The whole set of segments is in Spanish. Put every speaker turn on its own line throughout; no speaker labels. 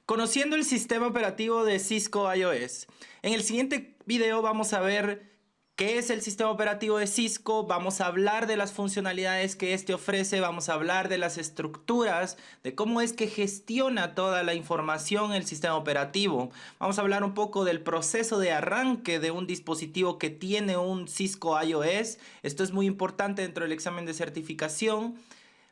Conociendo el sistema operativo de Cisco iOS. En el siguiente video vamos a ver qué es el sistema operativo de Cisco, vamos a hablar de las funcionalidades que este ofrece, vamos a hablar de las estructuras, de cómo es que gestiona toda la información el sistema operativo. Vamos a hablar un poco del proceso de arranque de un dispositivo que tiene un Cisco iOS. Esto es muy importante dentro del examen de certificación.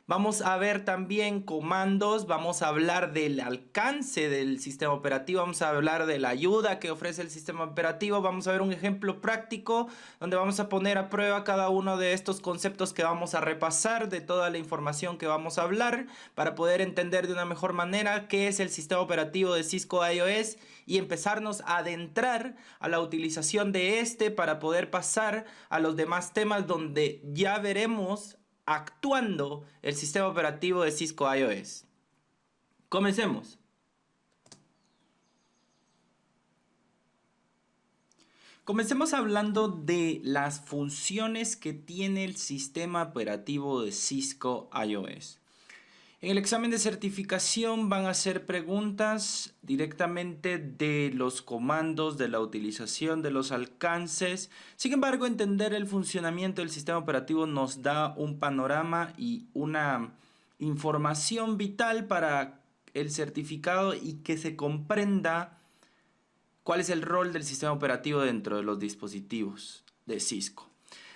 Vamos a ver también comandos, vamos a hablar del alcance del sistema operativo, vamos a hablar de la ayuda que ofrece el sistema operativo, vamos a ver un ejemplo práctico donde vamos a poner a prueba cada uno de estos conceptos que vamos a repasar, de toda la información que vamos a hablar, para poder entender de una mejor manera qué es el sistema operativo de Cisco iOS y empezarnos a adentrar a la utilización de este para poder pasar a los demás temas donde ya veremos actuando el sistema operativo de Cisco iOS. Comencemos. Comencemos hablando de las funciones que tiene el sistema operativo de Cisco iOS. En el examen de certificación van a hacer preguntas directamente de los comandos, de la utilización, de los alcances. Sin embargo, entender el funcionamiento del sistema operativo nos da un panorama y una información vital para el certificado y que se comprenda cuál es el rol del sistema operativo dentro de los dispositivos de Cisco.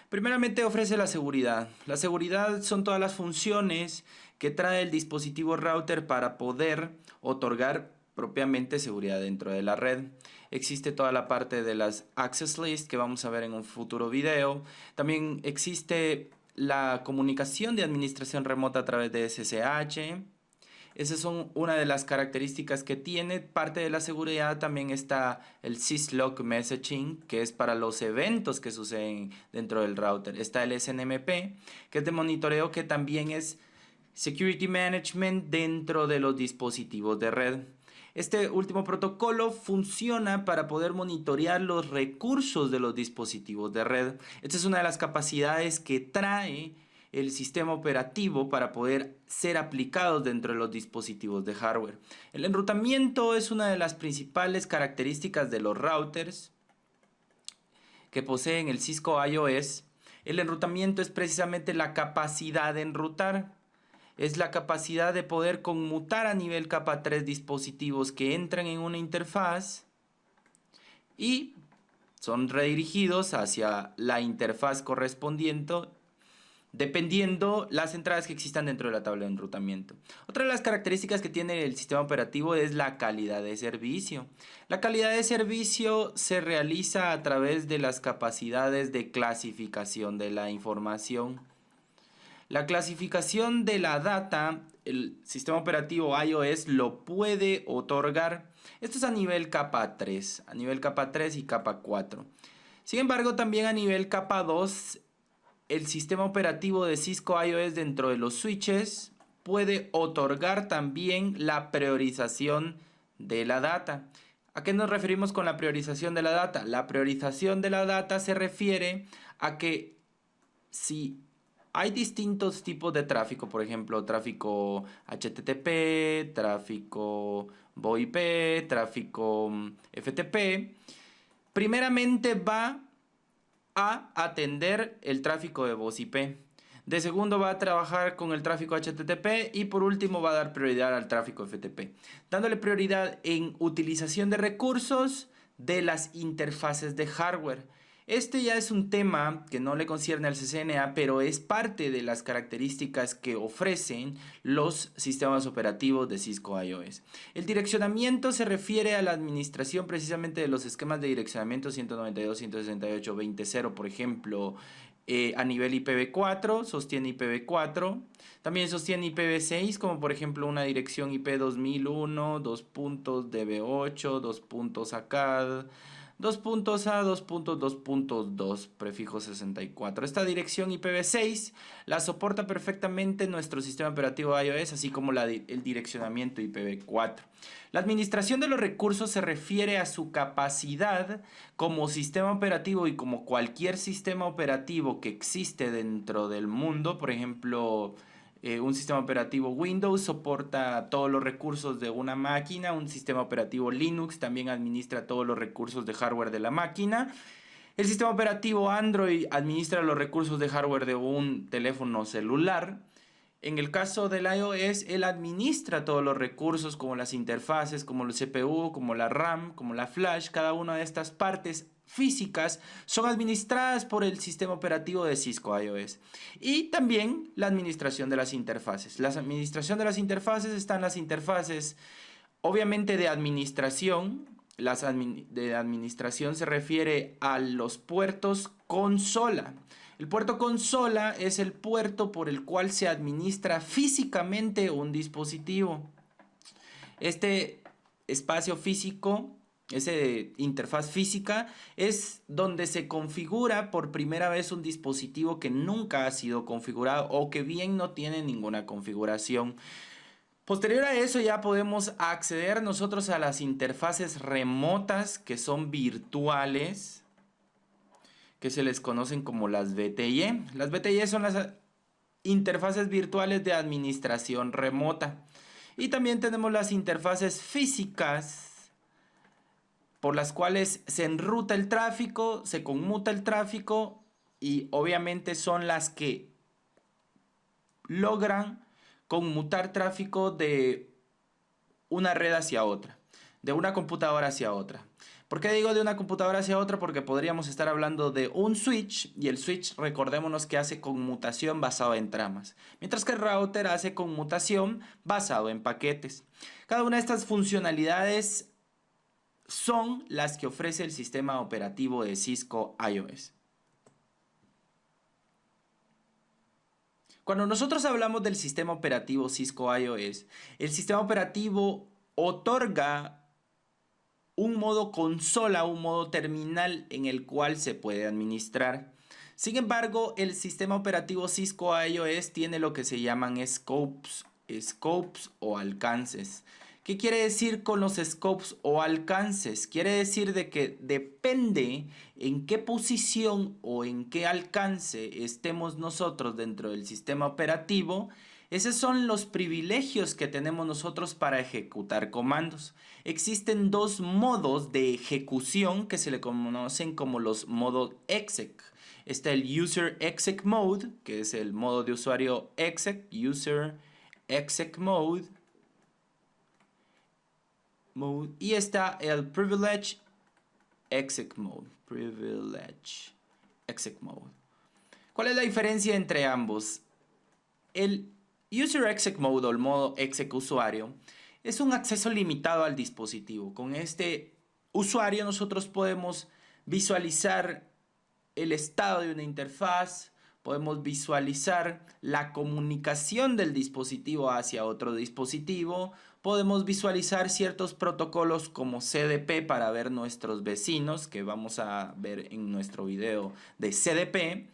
Primeramente ofrece la seguridad. La seguridad son todas las funciones que trae el dispositivo router para poder otorgar propiamente seguridad dentro de la red. Existe toda la parte de las access list que vamos a ver en un futuro video. También existe la comunicación de administración remota a través de SSH. Esas son una de las características que tiene. Parte de la seguridad también está el syslog messaging, que es para los eventos que suceden dentro del router. Está el SNMP, que es de monitoreo, que también es security management dentro de los dispositivos de red. Este último protocolo funciona para poder monitorear los recursos de los dispositivos de red. Esta es una de las capacidades que trae el sistema operativo para poder ser aplicados dentro de los dispositivos de hardware. El enrutamiento es una de las principales características de los routers que poseen el Cisco iOS. El enrutamiento es precisamente la capacidad de enrutar. Es la capacidad de poder conmutar a nivel capa 3 dispositivos que entran en una interfaz y son redirigidos hacia la interfaz correspondiente dependiendo las entradas que existan dentro de la tabla de enrutamiento. Otra de las características que tiene el sistema operativo es la calidad de servicio. La calidad de servicio se realiza a través de las capacidades de clasificación de la información. La clasificación de la data, el sistema operativo iOS lo puede otorgar. Esto es a nivel capa 3, y capa 4. Sin embargo, también a nivel capa 2, el sistema operativo de Cisco iOS dentro de los switches puede otorgar también la priorización de la data. ¿A qué nos referimos con la priorización de la data? La priorización de la data se refiere a que si hay distintos tipos de tráfico, por ejemplo, tráfico HTTP, tráfico VoIP, tráfico FTP, primeramente va a atender el tráfico de voz IP. De segundo va a trabajar con el tráfico HTTP y por último va a dar prioridad al tráfico FTP, dándole prioridad en utilización de recursos de las interfaces de hardware. Este ya es un tema que no le concierne al CCNA, pero es parte de las características que ofrecen los sistemas operativos de Cisco iOS. El direccionamiento se refiere a la administración precisamente de los esquemas de direccionamiento 192.168.20.0, por ejemplo, a nivel IPv4, sostiene IPv4, también sostiene IPv6, como por ejemplo una dirección IP 2001, 2.db8, 2.acad, 2.a, 2.2.2, prefijo 64. Esta dirección IPv6 la soporta perfectamente nuestro sistema operativo iOS, así como el direccionamiento IPv4. La administración de los recursos se refiere a su capacidad como sistema operativo y como cualquier sistema operativo que existe dentro del mundo, por ejemplo, Un sistema operativo Windows soporta todos los recursos de una máquina, un sistema operativo Linux también administra todos los recursos de hardware de la máquina. El sistema operativo Android administra los recursos de hardware de un teléfono celular. En el caso del iOS, él administra todos los recursos como las interfaces, como el CPU, como la RAM, como la flash. Cada una de estas partes físicas son administradas por el sistema operativo de Cisco iOS. Y también la administración de las interfaces. La administración de las interfaces están las interfaces, obviamente, de administración. De administración se refiere a los puertos consola. El puerto consola es el puerto por el cual se administra físicamente un dispositivo. Este espacio físico, esa interfaz física, es donde se configura por primera vez un dispositivo que nunca ha sido configurado o que bien no tiene ninguna configuración. Posterior a eso ya podemos acceder nosotros a las interfaces remotas que son virtuales, que se les conocen como las VTY. Las VTY son las interfaces virtuales de administración remota. Y también tenemos las interfaces físicas por las cuales se enruta el tráfico, se conmuta el tráfico y obviamente son las que logran conmutar tráfico de una red hacia otra, de una computadora hacia otra. ¿Por qué digo de una computadora hacia otra? Porque podríamos estar hablando de un switch y el switch, recordémonos que hace conmutación basado en tramas, mientras que el router hace conmutación basado en paquetes. Cada una de estas funcionalidades son las que ofrece el sistema operativo de Cisco iOS. Cuando nosotros hablamos del sistema operativo Cisco iOS, el sistema operativo otorga un modo consola, un modo terminal en el cual se puede administrar. Sin embargo, el sistema operativo Cisco iOS tiene lo que se llaman scopes o alcances. ¿Qué quiere decir con los scopes o alcances? Quiere decir de que depende en qué posición o en qué alcance estemos nosotros dentro del sistema operativo. Esos son los privilegios que tenemos nosotros para ejecutar comandos. Existen dos modos de ejecución que se le conocen como los modos exec. Está el User Exec Mode, que es el modo de usuario exec, User Exec Mode. Y está el Privilege Exec Mode. ¿Cuál es la diferencia entre ambos? El User Exec Mode o el modo exec usuario es un acceso limitado al dispositivo. Con este usuario nosotros podemos visualizar el estado de una interfaz, podemos visualizar la comunicación del dispositivo hacia otro dispositivo, podemos visualizar ciertos protocolos como CDP para ver nuestros vecinos, que vamos a ver en nuestro video de CDP.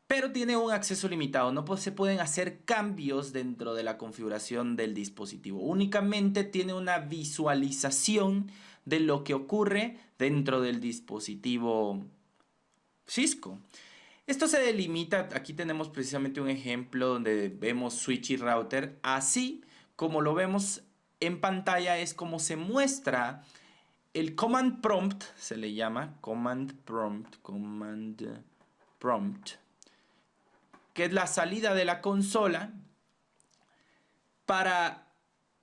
Pero tiene un acceso limitado, no se pueden hacer cambios dentro de la configuración del dispositivo. Únicamente tiene una visualización de lo que ocurre dentro del dispositivo Cisco. Esto se delimita, aquí tenemos precisamente un ejemplo donde vemos switch y router. Así como lo vemos en pantalla es como se muestra el command prompt, se le llama command prompt, que es la salida de la consola para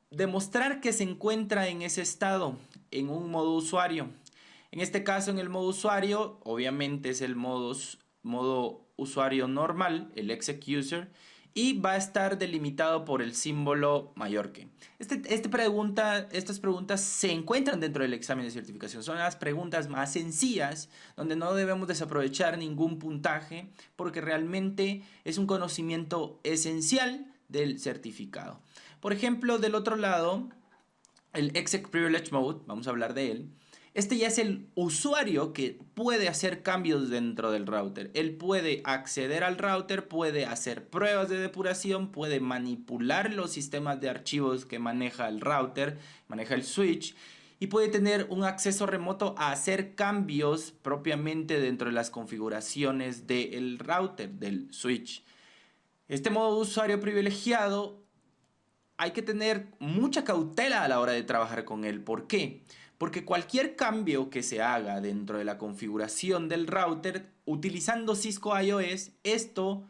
demostrar que se encuentra en ese estado, en un modo usuario. En este caso, en el modo usuario, obviamente es el modo usuario normal, el exec user, y va a estar delimitado por el símbolo mayor que. Estas preguntas se encuentran dentro del examen de certificación. Son las preguntas más sencillas, donde no debemos desaprovechar ningún puntaje, porque realmente es un conocimiento esencial del certificado. Por ejemplo, del otro lado, el Exec Privilege Mode, vamos a hablar de él. Este ya es el usuario que puede hacer cambios dentro del router. Él puede acceder al router, puede hacer pruebas de depuración, puede manipular los sistemas de archivos que maneja el router, maneja el switch, y puede tener un acceso remoto a hacer cambios propiamente dentro de las configuraciones del router, del switch. Este modo de usuario privilegiado hay que tener mucha cautela a la hora de trabajar con él. ¿Por qué? Porque cualquier cambio que se haga dentro de la configuración del router utilizando Cisco iOS, esto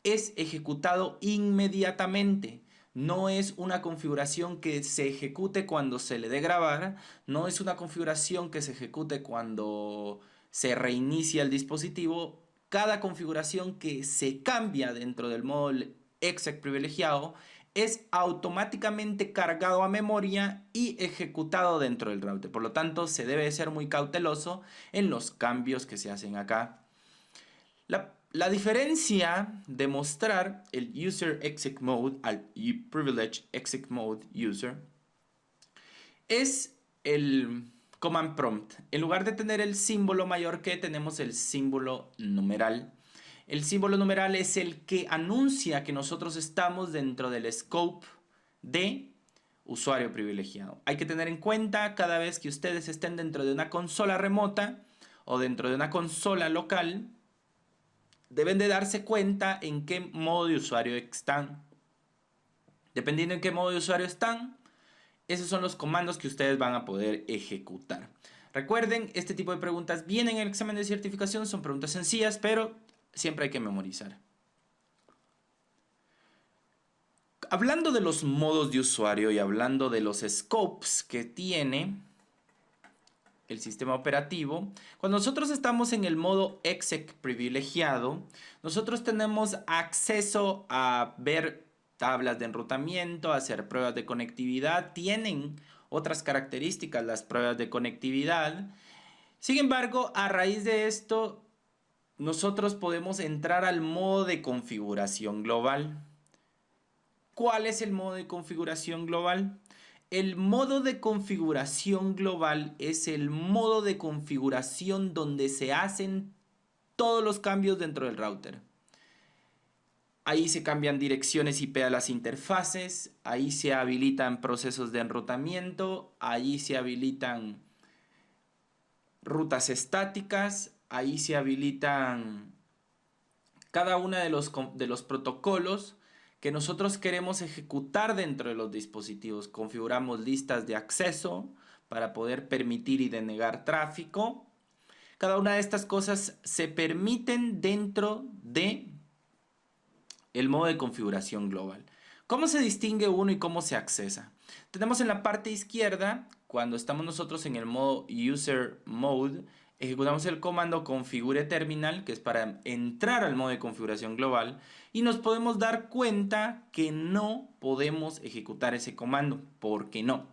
es ejecutado inmediatamente. No es una configuración que se ejecute cuando se le dé grabar, no es una configuración que se ejecute cuando se reinicia el dispositivo. Cada configuración que se cambia dentro del modo exec privilegiado es automáticamente cargado a memoria y ejecutado dentro del router. Por lo tanto, se debe ser muy cauteloso en los cambios que se hacen acá. La diferencia de mostrar el User Exec Mode al Privilege Exec Mode User es el Command Prompt. En lugar de tener el símbolo mayor que, tenemos el símbolo numeral. El símbolo numeral es el que anuncia que nosotros estamos dentro del scope de usuario privilegiado. Hay que tener en cuenta cada vez que ustedes estén dentro de una consola remota o dentro de una consola local, deben de darse cuenta en qué modo de usuario están. Dependiendo en qué modo de usuario están, esos son los comandos que ustedes van a poder ejecutar. Recuerden, este tipo de preguntas vienen en el examen de certificación, son preguntas sencillas, pero siempre hay que memorizar. Hablando de los modos de usuario y hablando de los scopes que tiene el sistema operativo, cuando nosotros estamos en el modo exec privilegiado, nosotros tenemos acceso a ver tablas de enrutamiento, a hacer pruebas de conectividad. Tienen otras características las pruebas de conectividad. Sin embargo, a raíz de esto, nosotros podemos entrar al modo de configuración global. ¿Cuál es el modo de configuración global? El modo de configuración global es el modo de configuración donde se hacen todos los cambios dentro del router. Ahí se cambian direcciones IP a las interfaces, ahí se habilitan procesos de enrutamiento, ahí se habilitan rutas estáticas, ahí se habilitan cada uno de los protocolos que nosotros queremos ejecutar dentro de los dispositivos. Configuramos listas de acceso para poder permitir y denegar tráfico. Cada una de estas cosas se permiten dentro de el modo de configuración global. ¿Cómo se distingue uno y cómo se accesa? Tenemos en la parte izquierda, cuando estamos nosotros en el modo User Mode, ejecutamos el comando configure terminal, que es para entrar al modo de configuración global, y nos podemos dar cuenta que no podemos ejecutar ese comando. ¿Por qué no?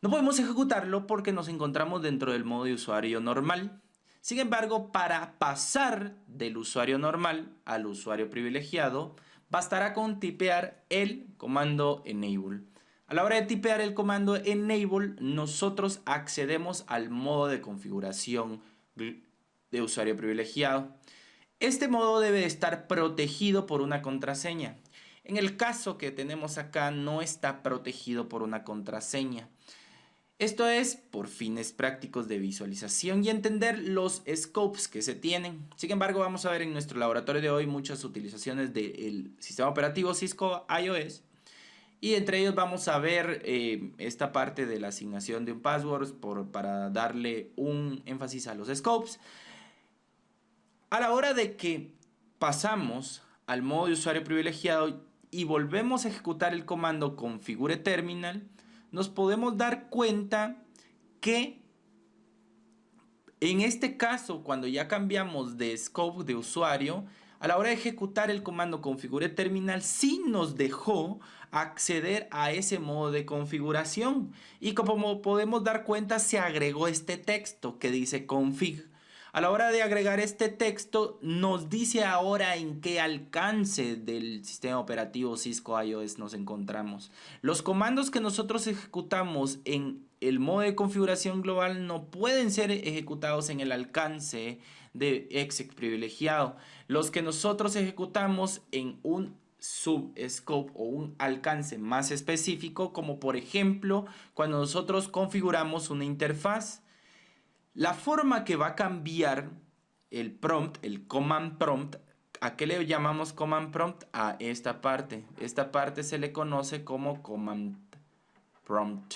No podemos ejecutarlo porque nos encontramos dentro del modo de usuario normal. Sin embargo, para pasar del usuario normal al usuario privilegiado, bastará con tipear el comando enable. A la hora de tipear el comando enable, nosotros accedemos al modo de configuración de usuario privilegiado. Este modo debe estar protegido por una contraseña. En el caso que tenemos acá, no está protegido por una contraseña. Esto es por fines prácticos de visualización y entender los scopes que se tienen. Sin embargo, vamos a ver en nuestro laboratorio de hoy muchas utilizaciones del sistema operativo Cisco iOS. Y entre ellos vamos a ver esta parte de la asignación de un password para darle un énfasis a los scopes. A la hora de que pasamos al modo de usuario privilegiado y volvemos a ejecutar el comando configure terminal, nos podemos dar cuenta que en este caso, cuando ya cambiamos de scope de usuario, a la hora de ejecutar el comando configure terminal, sí nos dejó acceder a ese modo de configuración. Y como podemos dar cuenta, se agregó este texto que dice config. A la hora de agregar este texto, nos dice ahora en qué alcance del sistema operativo Cisco iOS nos encontramos. Los comandos que nosotros ejecutamos en el modo de configuración global no pueden ser ejecutados en el alcance de exec privilegiado. Los que nosotros ejecutamos en un subscope o un alcance más específico, como por ejemplo cuando nosotros configuramos una interfaz. La forma que va a cambiar el prompt, el command prompt, ¿A qué le llamamos command prompt? A esta parte. Esta parte se le conoce como command prompt.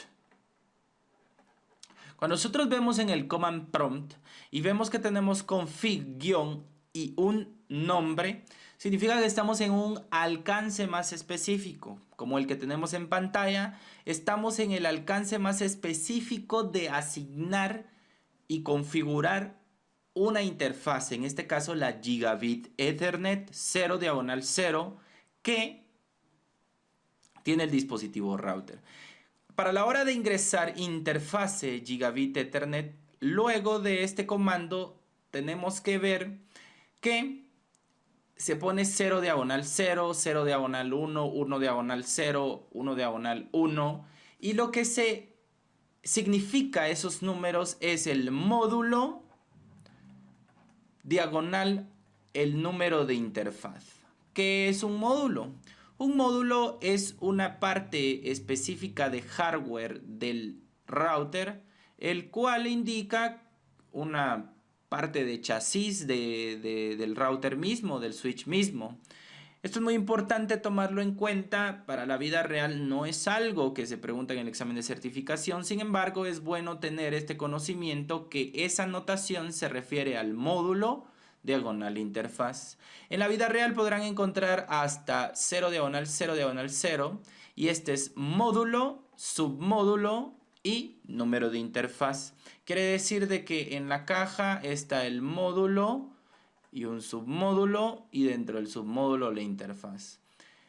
Cuando nosotros vemos en el command prompt y vemos que tenemos config guión y un nombre, significa que estamos en un alcance más específico. Como el que tenemos en pantalla, estamos en el alcance más específico de asignar y configurar una interfaz, en este caso la Gigabit Ethernet 0/0, que tiene el dispositivo router. Para la hora de ingresar interfase Gigabit Ethernet, luego de este comando tenemos que ver que se pone 0/0, 0/1, 1/0, 1/1, y lo que se significa esos números es el módulo diagonal el número de interfaz. ¿Qué es un módulo? Un módulo es una parte específica de hardware del router, el cual indica una parte de chasis del router mismo, del switch mismo. Esto es muy importante tomarlo en cuenta. Para la vida real no es algo que se pregunta en el examen de certificación. Sin embargo, es bueno tener este conocimiento que esa notación se refiere al módulo diagonal interfaz. En la vida real podrán encontrar hasta 0/0/0 y este es módulo, submódulo y número de interfaz. Quiere decir de que en la caja está el módulo y un submódulo y dentro del submódulo la interfaz.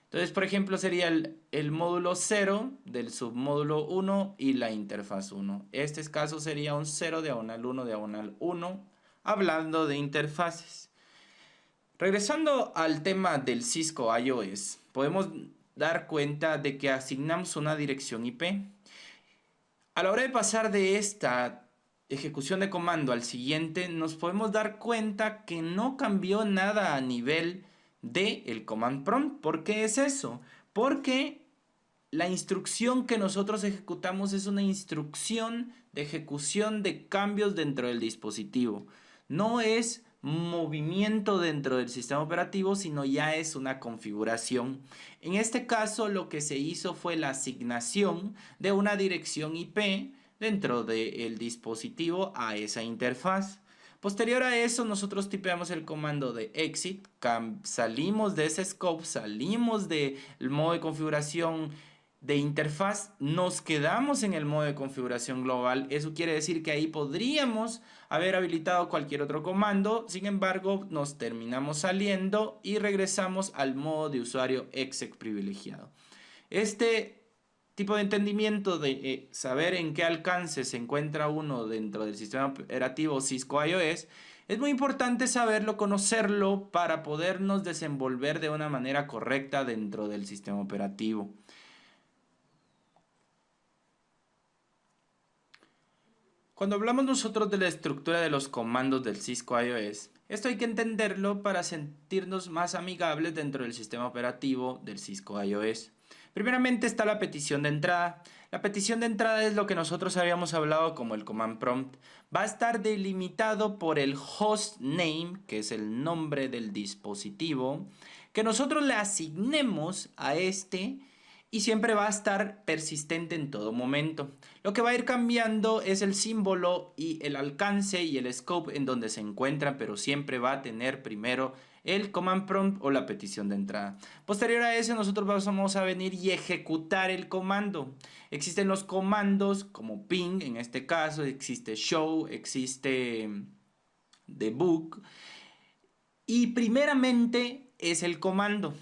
Entonces, por ejemplo, sería el módulo 0 del submódulo 1 y la interfaz 1. Este caso sería un 0/1/1, hablando de interfaces. Regresando al tema del Cisco iOS, podemos dar cuenta de que asignamos una dirección IP. A la hora de pasar de esta ejecución de comando al siguiente, nos podemos dar cuenta que no cambió nada a nivel del command prompt. ¿Por qué es eso? Porque la instrucción que nosotros ejecutamos es una instrucción de ejecución de cambios dentro del dispositivo. No es movimiento dentro del sistema operativo, sino ya es una configuración. En este caso, lo que se hizo fue la asignación de una dirección IP dentro del dispositivo a esa interfaz. Posterior a eso, nosotros tipeamos el comando de exit, salimos de ese scope, salimos del modo de configuración de interfaz, nos quedamos en el modo de configuración global. Eso quiere decir que ahí podríamos haber habilitado cualquier otro comando, sin embargo nos terminamos saliendo y regresamos al modo de usuario exec privilegiado. Este tipo de entendimiento de saber en qué alcance se encuentra uno dentro del sistema operativo Cisco iOS es muy importante saberlo, conocerlo para podernos desenvolver de una manera correcta dentro del sistema operativo. Cuando hablamos nosotros de la estructura de los comandos del Cisco iOS, esto hay que entenderlo para sentirnos más amigables dentro del sistema operativo del Cisco iOS. Primeramente está la petición de entrada. La petición de entrada es lo que nosotros habíamos hablado como el command prompt. Va a estar delimitado por el host name, que es el nombre del dispositivo, que nosotros le asignemos a este y siempre va a estar persistente en todo momento. Lo que va a ir cambiando es el símbolo y el alcance y el scope en donde se encuentran, pero siempre va a tener primero el command prompt o la petición de entrada. Posterior a eso, nosotros vamos a venir y ejecutar el comando. Existen los comandos como ping, en este caso, existe show, existe debug. Y primeramente es el comando.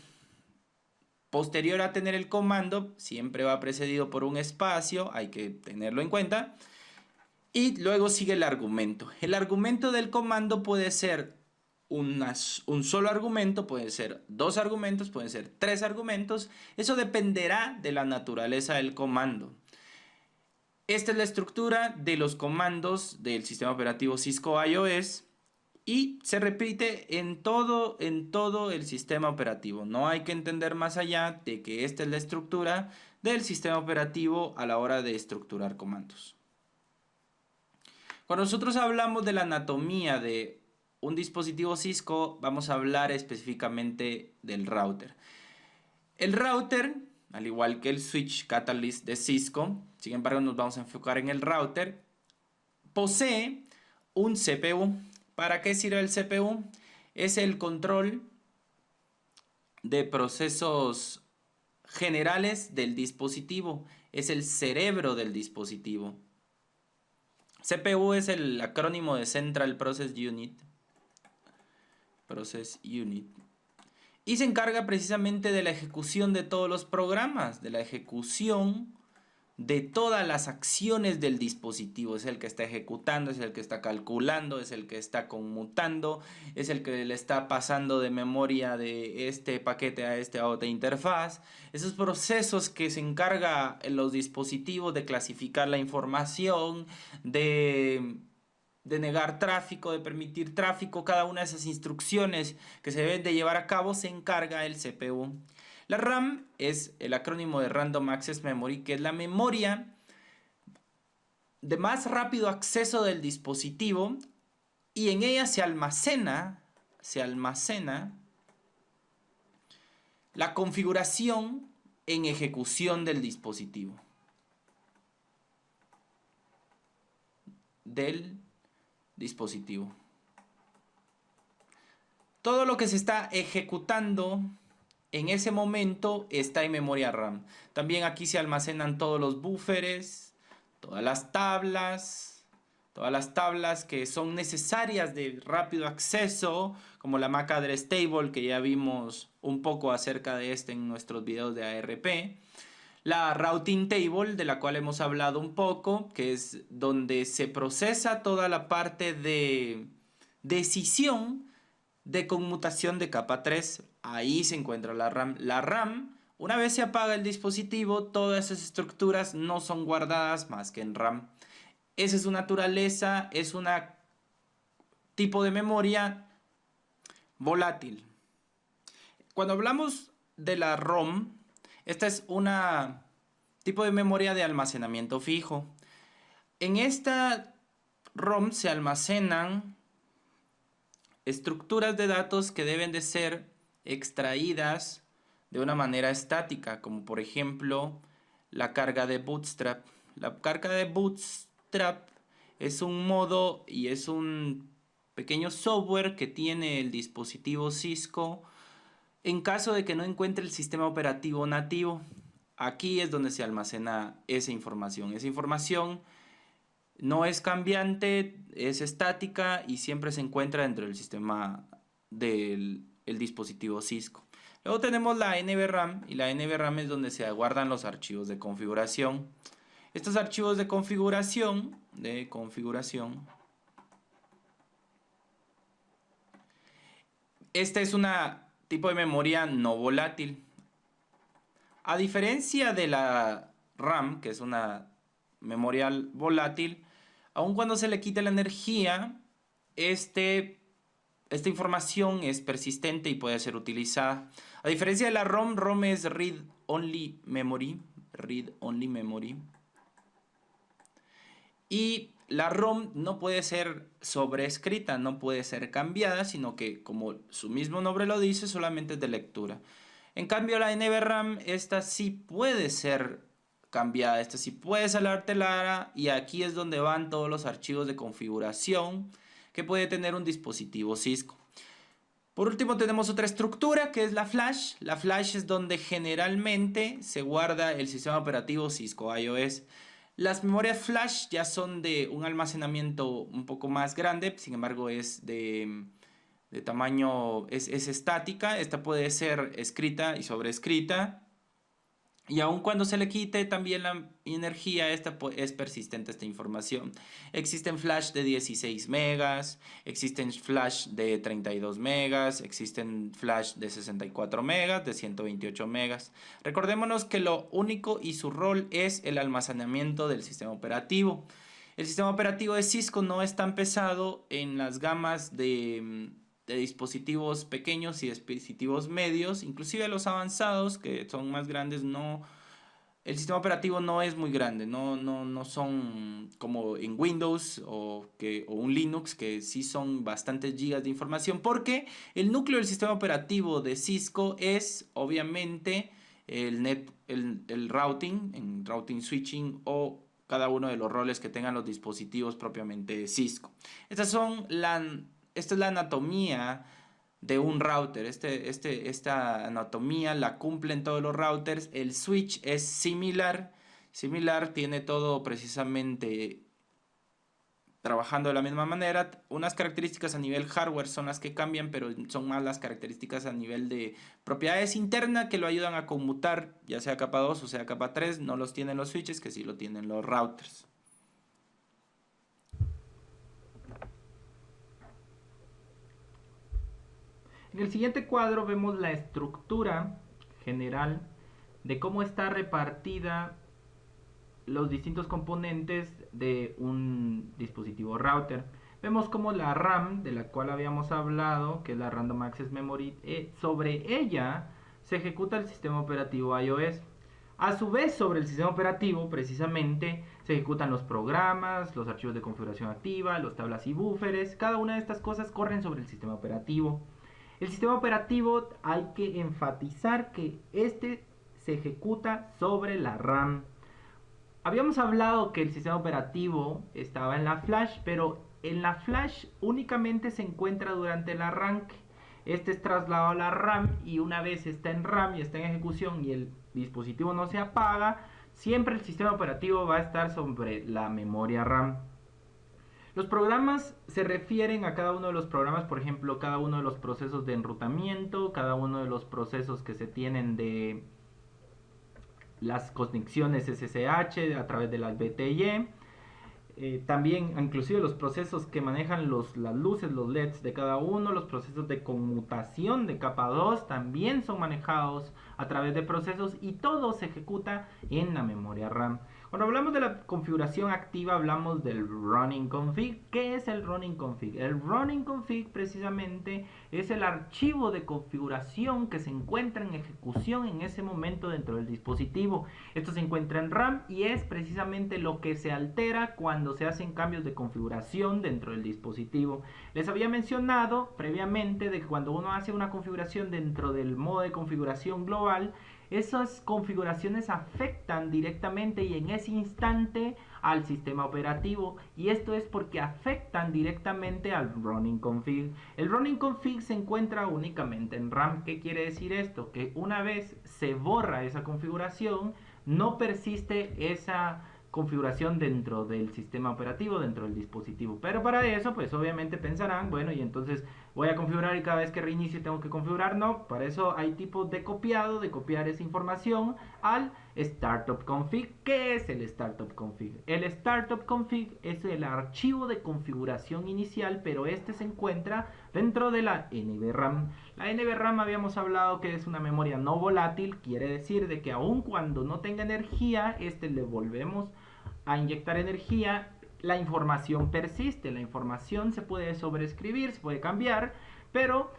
Posterior a tener el comando, siempre va precedido por un espacio, hay que tenerlo en cuenta. Y luego sigue el argumento. El argumento del comando puede ser un solo argumento, puede ser dos argumentos, pueden ser tres argumentos. Eso dependerá de la naturaleza del comando. Esta es la estructura de los comandos del sistema operativo Cisco iOS. Y se repite en todo el sistema operativo. No hay que entender más allá de que esta es la estructura del sistema operativo a la hora de estructurar comandos. Cuando nosotros hablamos de la anatomía de un dispositivo Cisco, vamos a hablar específicamente del router. El router, al igual que el switch Catalyst de Cisco, sin embargo nos vamos a enfocar en el router, posee un CPU. ¿Para qué sirve el CPU? Es el control de procesos generales del dispositivo. Es el cerebro del dispositivo. CPU es el acrónimo de Central Process Unit. Y se encarga precisamente de la ejecución de todos los programas, de la ejecución de todas las acciones del dispositivo. Es el que está ejecutando, es el que está calculando, es el que está conmutando, es el que le está pasando de memoria de este paquete a esta otra interfaz. Esos procesos que se encarga en los dispositivos de clasificar la información, de negar tráfico, de permitir tráfico, cada una de esas instrucciones que se deben de llevar a cabo se encarga el CPU. La RAM es el acrónimo de Random Access Memory, que es la memoria de más rápido acceso del dispositivo, y en ella se almacena la configuración en ejecución del dispositivo. Todo lo que se está ejecutando en ese momento está en memoria RAM. También aquí se almacenan todos los búferes, todas las tablas que son necesarias de rápido acceso, como la MAC Address Table, que ya vimos un poco acerca de este en nuestros videos de ARP. La Routing Table, de la cual hemos hablado un poco, que es donde se procesa toda la parte de decisión de conmutación de capa 3. Ahí se encuentra la RAM. La RAM, una vez se apaga el dispositivo, todas esas estructuras no son guardadas más que en RAM. Esa es su naturaleza, es un tipo de memoria volátil. Cuando hablamos de la ROM, esta es una tipo de memoria de almacenamiento fijo. En esta ROM se almacenan estructuras de datos que deben de ser extraídas de una manera estática, como por ejemplo la carga de Bootstrap. La carga de Bootstrap es un modo y es un pequeño software que tiene el dispositivo Cisco en caso de que no encuentre el sistema operativo nativo. Aquí es donde se almacena esa información. Esa información no es cambiante, es estática y siempre se encuentra dentro del sistema del dispositivo Cisco. Luego tenemos la NVRAM, y la NVRAM es donde se guardan los archivos de configuración. Estos archivos de configuración, esta es una tipo de memoria no volátil. A diferencia de la RAM, que es una memoria volátil, aun cuando se le quite la energía, esta información es persistente y puede ser utilizada. A diferencia de la ROM, ROM es Read Only Memory. Y la ROM no puede ser sobreescrita, no puede ser cambiada, sino que, como su mismo nombre lo dice, solamente es de lectura. En cambio, la NVRAM, esta sí puede ser cambiada, esta sí puede salártela, y aquí es donde van todos los archivos de configuración que puede tener un dispositivo Cisco. Por último tenemos otra estructura que es la flash. La flash es donde generalmente se guarda el sistema operativo Cisco iOS. Las memorias flash ya son de un almacenamiento un poco más grande, sin embargo es de tamaño, es estática. Esta puede ser escrita y sobreescrita. Y aun cuando se le quite también la energía, es persistente esta información. Existen flash de 16 megas, existen flash de 32 megas, existen flash de 64 megas, de 128 megas. Recordémonos que lo único y su rol es el almacenamiento del sistema operativo. El sistema operativo de Cisco no es tan pesado en las gamas de dispositivos pequeños y dispositivos medios, inclusive los avanzados que son más grandes no el sistema operativo no es muy grande, no son como en Windows o un Linux, que sí son bastantes gigas de información, porque el núcleo del sistema operativo de Cisco es obviamente el routing, en routing switching o cada uno de los roles que tengan los dispositivos propiamente de Cisco. Esta es la anatomía de un router. Esta anatomía la cumplen todos los routers. El switch es similar, tiene todo precisamente trabajando de la misma manera. Unas características a nivel hardware son las que cambian, pero son más las características a nivel de propiedades internas que lo ayudan a conmutar, ya sea capa 2 o sea capa 3. No los tienen los switches, que sí lo tienen los routers. En el siguiente cuadro vemos la estructura general de cómo está repartida los distintos componentes de un dispositivo router. Vemos como la RAM, de la cual habíamos hablado, que es la Random Access Memory, sobre ella se ejecuta el sistema operativo iOS. A su vez, sobre el sistema operativo, precisamente, se ejecutan los programas, los archivos de configuración activa, los tablas y búferes. Cada una de estas cosas corren sobre el sistema operativo. El sistema operativo, hay que enfatizar que este se ejecuta sobre la RAM. Habíamos hablado que el sistema operativo estaba en la flash, pero en la flash únicamente se encuentra durante el arranque. Este es trasladado a la RAM y una vez está en RAM y está en ejecución y el dispositivo no se apaga, siempre el sistema operativo va a estar sobre la memoria RAM. Los programas se refieren a cada uno de los programas, por ejemplo, cada uno de los procesos de enrutamiento, cada uno de los procesos que se tienen de las conexiones SSH a través de las BTY. También inclusive los procesos que manejan las luces, los LEDs de cada uno, los procesos de conmutación de capa 2 también son manejados a través de procesos y todo se ejecuta en la memoria RAM. Cuando hablamos de la configuración activa hablamos del running config. ¿Qué es el running config? El running config precisamente es el archivo de configuración que se encuentra en ejecución en ese momento dentro del dispositivo. Esto se encuentra en RAM y es precisamente lo que se altera cuando se hacen cambios de configuración dentro del dispositivo. Les había mencionado previamente de que cuando uno hace una configuración dentro del modo de configuración global, esas configuraciones afectan directamente y en ese instante al sistema operativo, y esto es porque afectan directamente al running config. El running config se encuentra únicamente en RAM. ¿Qué quiere decir esto? Que una vez se borra esa configuración, no persiste esa configuración dentro del sistema operativo, dentro del dispositivo. Pero para eso, pues obviamente pensarán, bueno, y entonces voy a configurar y cada vez que reinicie tengo que configurar. No, para eso hay tipos de copiado, de copiar esa información al startup config. ¿Qué es el startup config? El startup config es el archivo de configuración inicial, pero este se encuentra dentro de la NVRAM. La NVRAM habíamos hablado que es una memoria no volátil, quiere decir de que aun cuando no tenga energía, le volvemos a inyectar energía, la información persiste, la información se puede sobreescribir, se puede cambiar, pero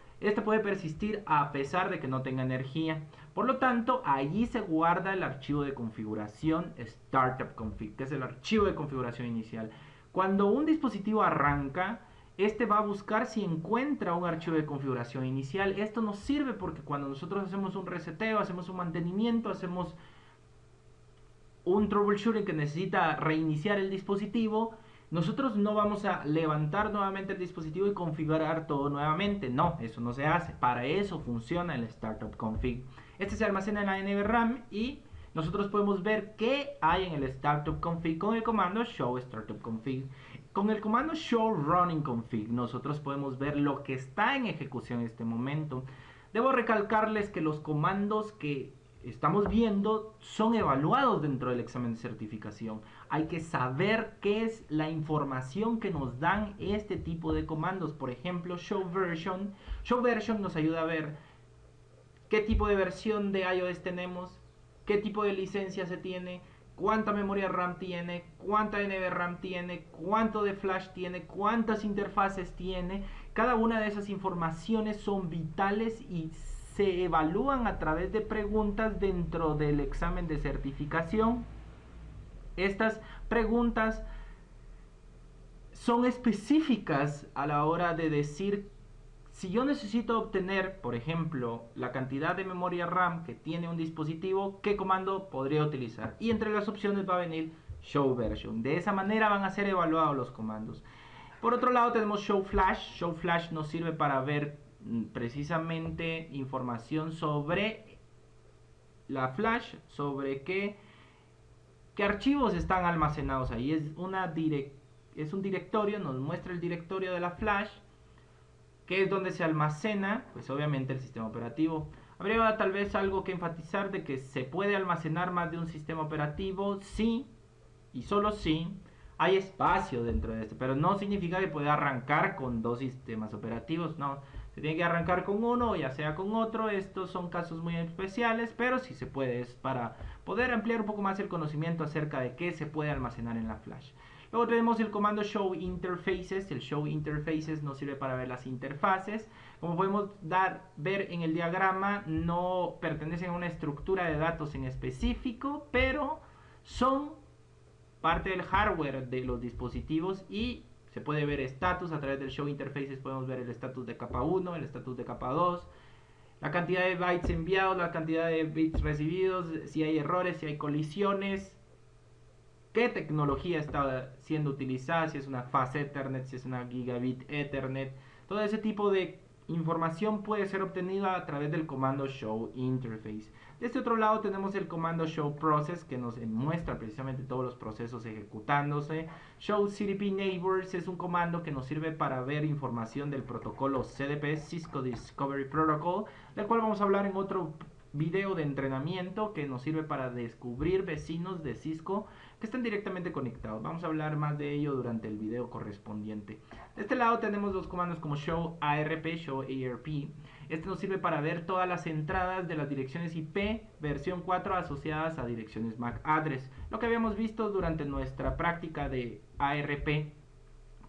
puede persistir a pesar de que no tenga energía. Por lo tanto, allí se guarda el archivo de configuración startup config, que es el archivo de configuración inicial. Cuando un dispositivo arranca, va a buscar si encuentra un archivo de configuración inicial. Esto nos sirve porque cuando nosotros hacemos un reseteo, hacemos un mantenimiento, hacemos un troubleshooting que necesita reiniciar el dispositivo, nosotros no vamos a levantar nuevamente el dispositivo y configurar todo nuevamente. No, eso no se hace. Para eso funciona el startup config. Se almacena en la NVRAM y nosotros podemos ver qué hay en el startup config con el comando show startup config. Con el comando show running config nosotros podemos ver lo que está en ejecución en este momento. Debo recalcarles que los comandos que estamos viendo son evaluados dentro del examen de certificación. Hay que saber qué es la información que nos dan este tipo de comandos. Por ejemplo, show version. Show version nos ayuda a ver qué tipo de versión de iOS tenemos, qué tipo de licencia se tiene, cuánta memoria RAM tiene, cuánta NVRAM tiene, cuánto de flash tiene, cuántas interfaces tiene. Cada una de esas informaciones son vitales y se evalúan a través de preguntas dentro del examen de certificación. Estas preguntas son específicas a la hora de decir si yo necesito obtener, por ejemplo, la cantidad de memoria RAM que tiene un dispositivo, ¿qué comando podría utilizar? Y entre las opciones va a venir Show Version. De esa manera van a ser evaluados los comandos. Por otro lado tenemos Show Flash. Show Flash nos sirve para ver precisamente información sobre la flash, sobre qué archivos están almacenados ahí. Es un directorio, nos muestra el directorio de la flash, que es donde se almacena, pues obviamente el sistema operativo. Habría tal vez algo que enfatizar de que se puede almacenar más de un sistema operativo, sí, y solo sí, hay espacio dentro de este, pero no significa que pueda arrancar con dos sistemas operativos, no. Se tiene que arrancar con uno o ya sea con otro. Estos son casos muy especiales, pero sí se puede, es para poder ampliar un poco más el conocimiento acerca de qué se puede almacenar en la flash. Luego tenemos el comando Show Interfaces. El Show Interfaces nos sirve para ver las interfaces. Como podemos ver en el diagrama, no pertenecen a una estructura de datos en específico, pero son parte del hardware de los dispositivos y se puede ver estatus a través del Show Interfaces. Podemos ver el estatus de capa 1, el estatus de capa 2, la cantidad de bytes enviados, la cantidad de bits recibidos, si hay errores, si hay colisiones, qué tecnología está siendo utilizada, si es una Fast Ethernet, si es una Gigabit Ethernet. Todo ese tipo de información puede ser obtenida a través del comando Show Interface. De este otro lado tenemos el comando Show Process, que nos muestra precisamente todos los procesos ejecutándose. Show CDP Neighbors es un comando que nos sirve para ver información del protocolo CDP, Cisco Discovery Protocol, del cual vamos a hablar en otro video de entrenamiento, que nos sirve para descubrir vecinos de Cisco que están directamente conectados. Vamos a hablar más de ello durante el video correspondiente. De este lado tenemos los comandos como Show ARP, Show ARP. Este nos sirve para ver todas las entradas de las direcciones IP versión 4 asociadas a direcciones MAC address, lo que habíamos visto durante nuestra práctica de ARP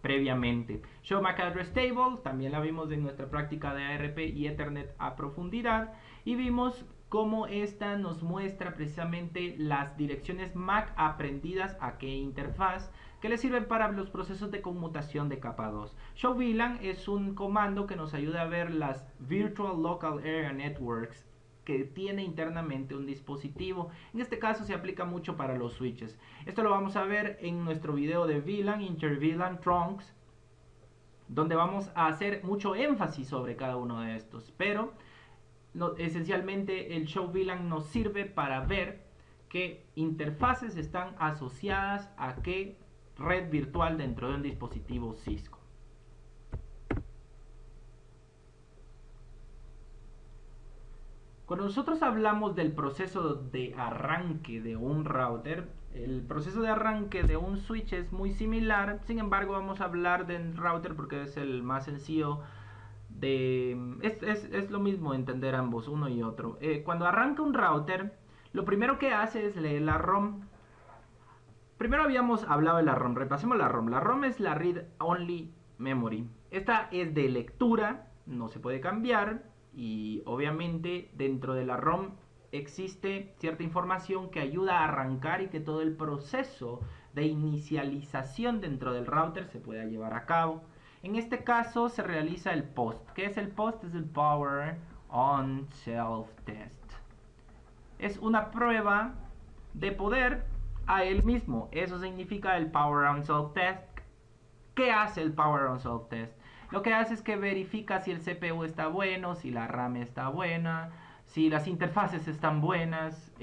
previamente. Show MAC Address Table, también la vimos en nuestra práctica de ARP y Ethernet a profundidad, y vimos cómo esta nos muestra precisamente las direcciones MAC aprendidas a qué interfaz, que le sirven para los procesos de conmutación de capa 2. Show VLAN es un comando que nos ayuda a ver las Virtual Local Area Networks que tiene internamente un dispositivo. En este caso se aplica mucho para los switches. Esto lo vamos a ver en nuestro video de VLAN, Inter-VLAN Trunks, donde vamos a hacer mucho énfasis sobre cada uno de estos. Pero esencialmente el Show VLAN nos sirve para ver qué interfaces están asociadas a qué red virtual dentro de un dispositivo Cisco. Cuando nosotros hablamos del proceso de arranque de un router, el proceso de arranque de un switch es muy similar. Sin embargo, vamos a hablar del router porque es el más sencillo es lo mismo entender ambos, uno y otro. Cuando arranca un router, lo primero que hace es leer la ROM. Primero habíamos hablado de la ROM, repasemos la ROM. La ROM es la Read Only Memory. Esta es de lectura, no se puede cambiar, y obviamente dentro de la ROM existe cierta información que ayuda a arrancar y que todo el proceso de inicialización dentro del router se pueda llevar a cabo. En este caso se realiza el POST. ¿Qué es el POST? Es el Power On Self Test. Es una prueba de poder a él mismo. Eso significa el Power On Self Test. ¿Qué hace el Power On Self Test? Lo que hace es que verifica si el CPU está bueno, si la RAM está buena, si las interfaces están buenas,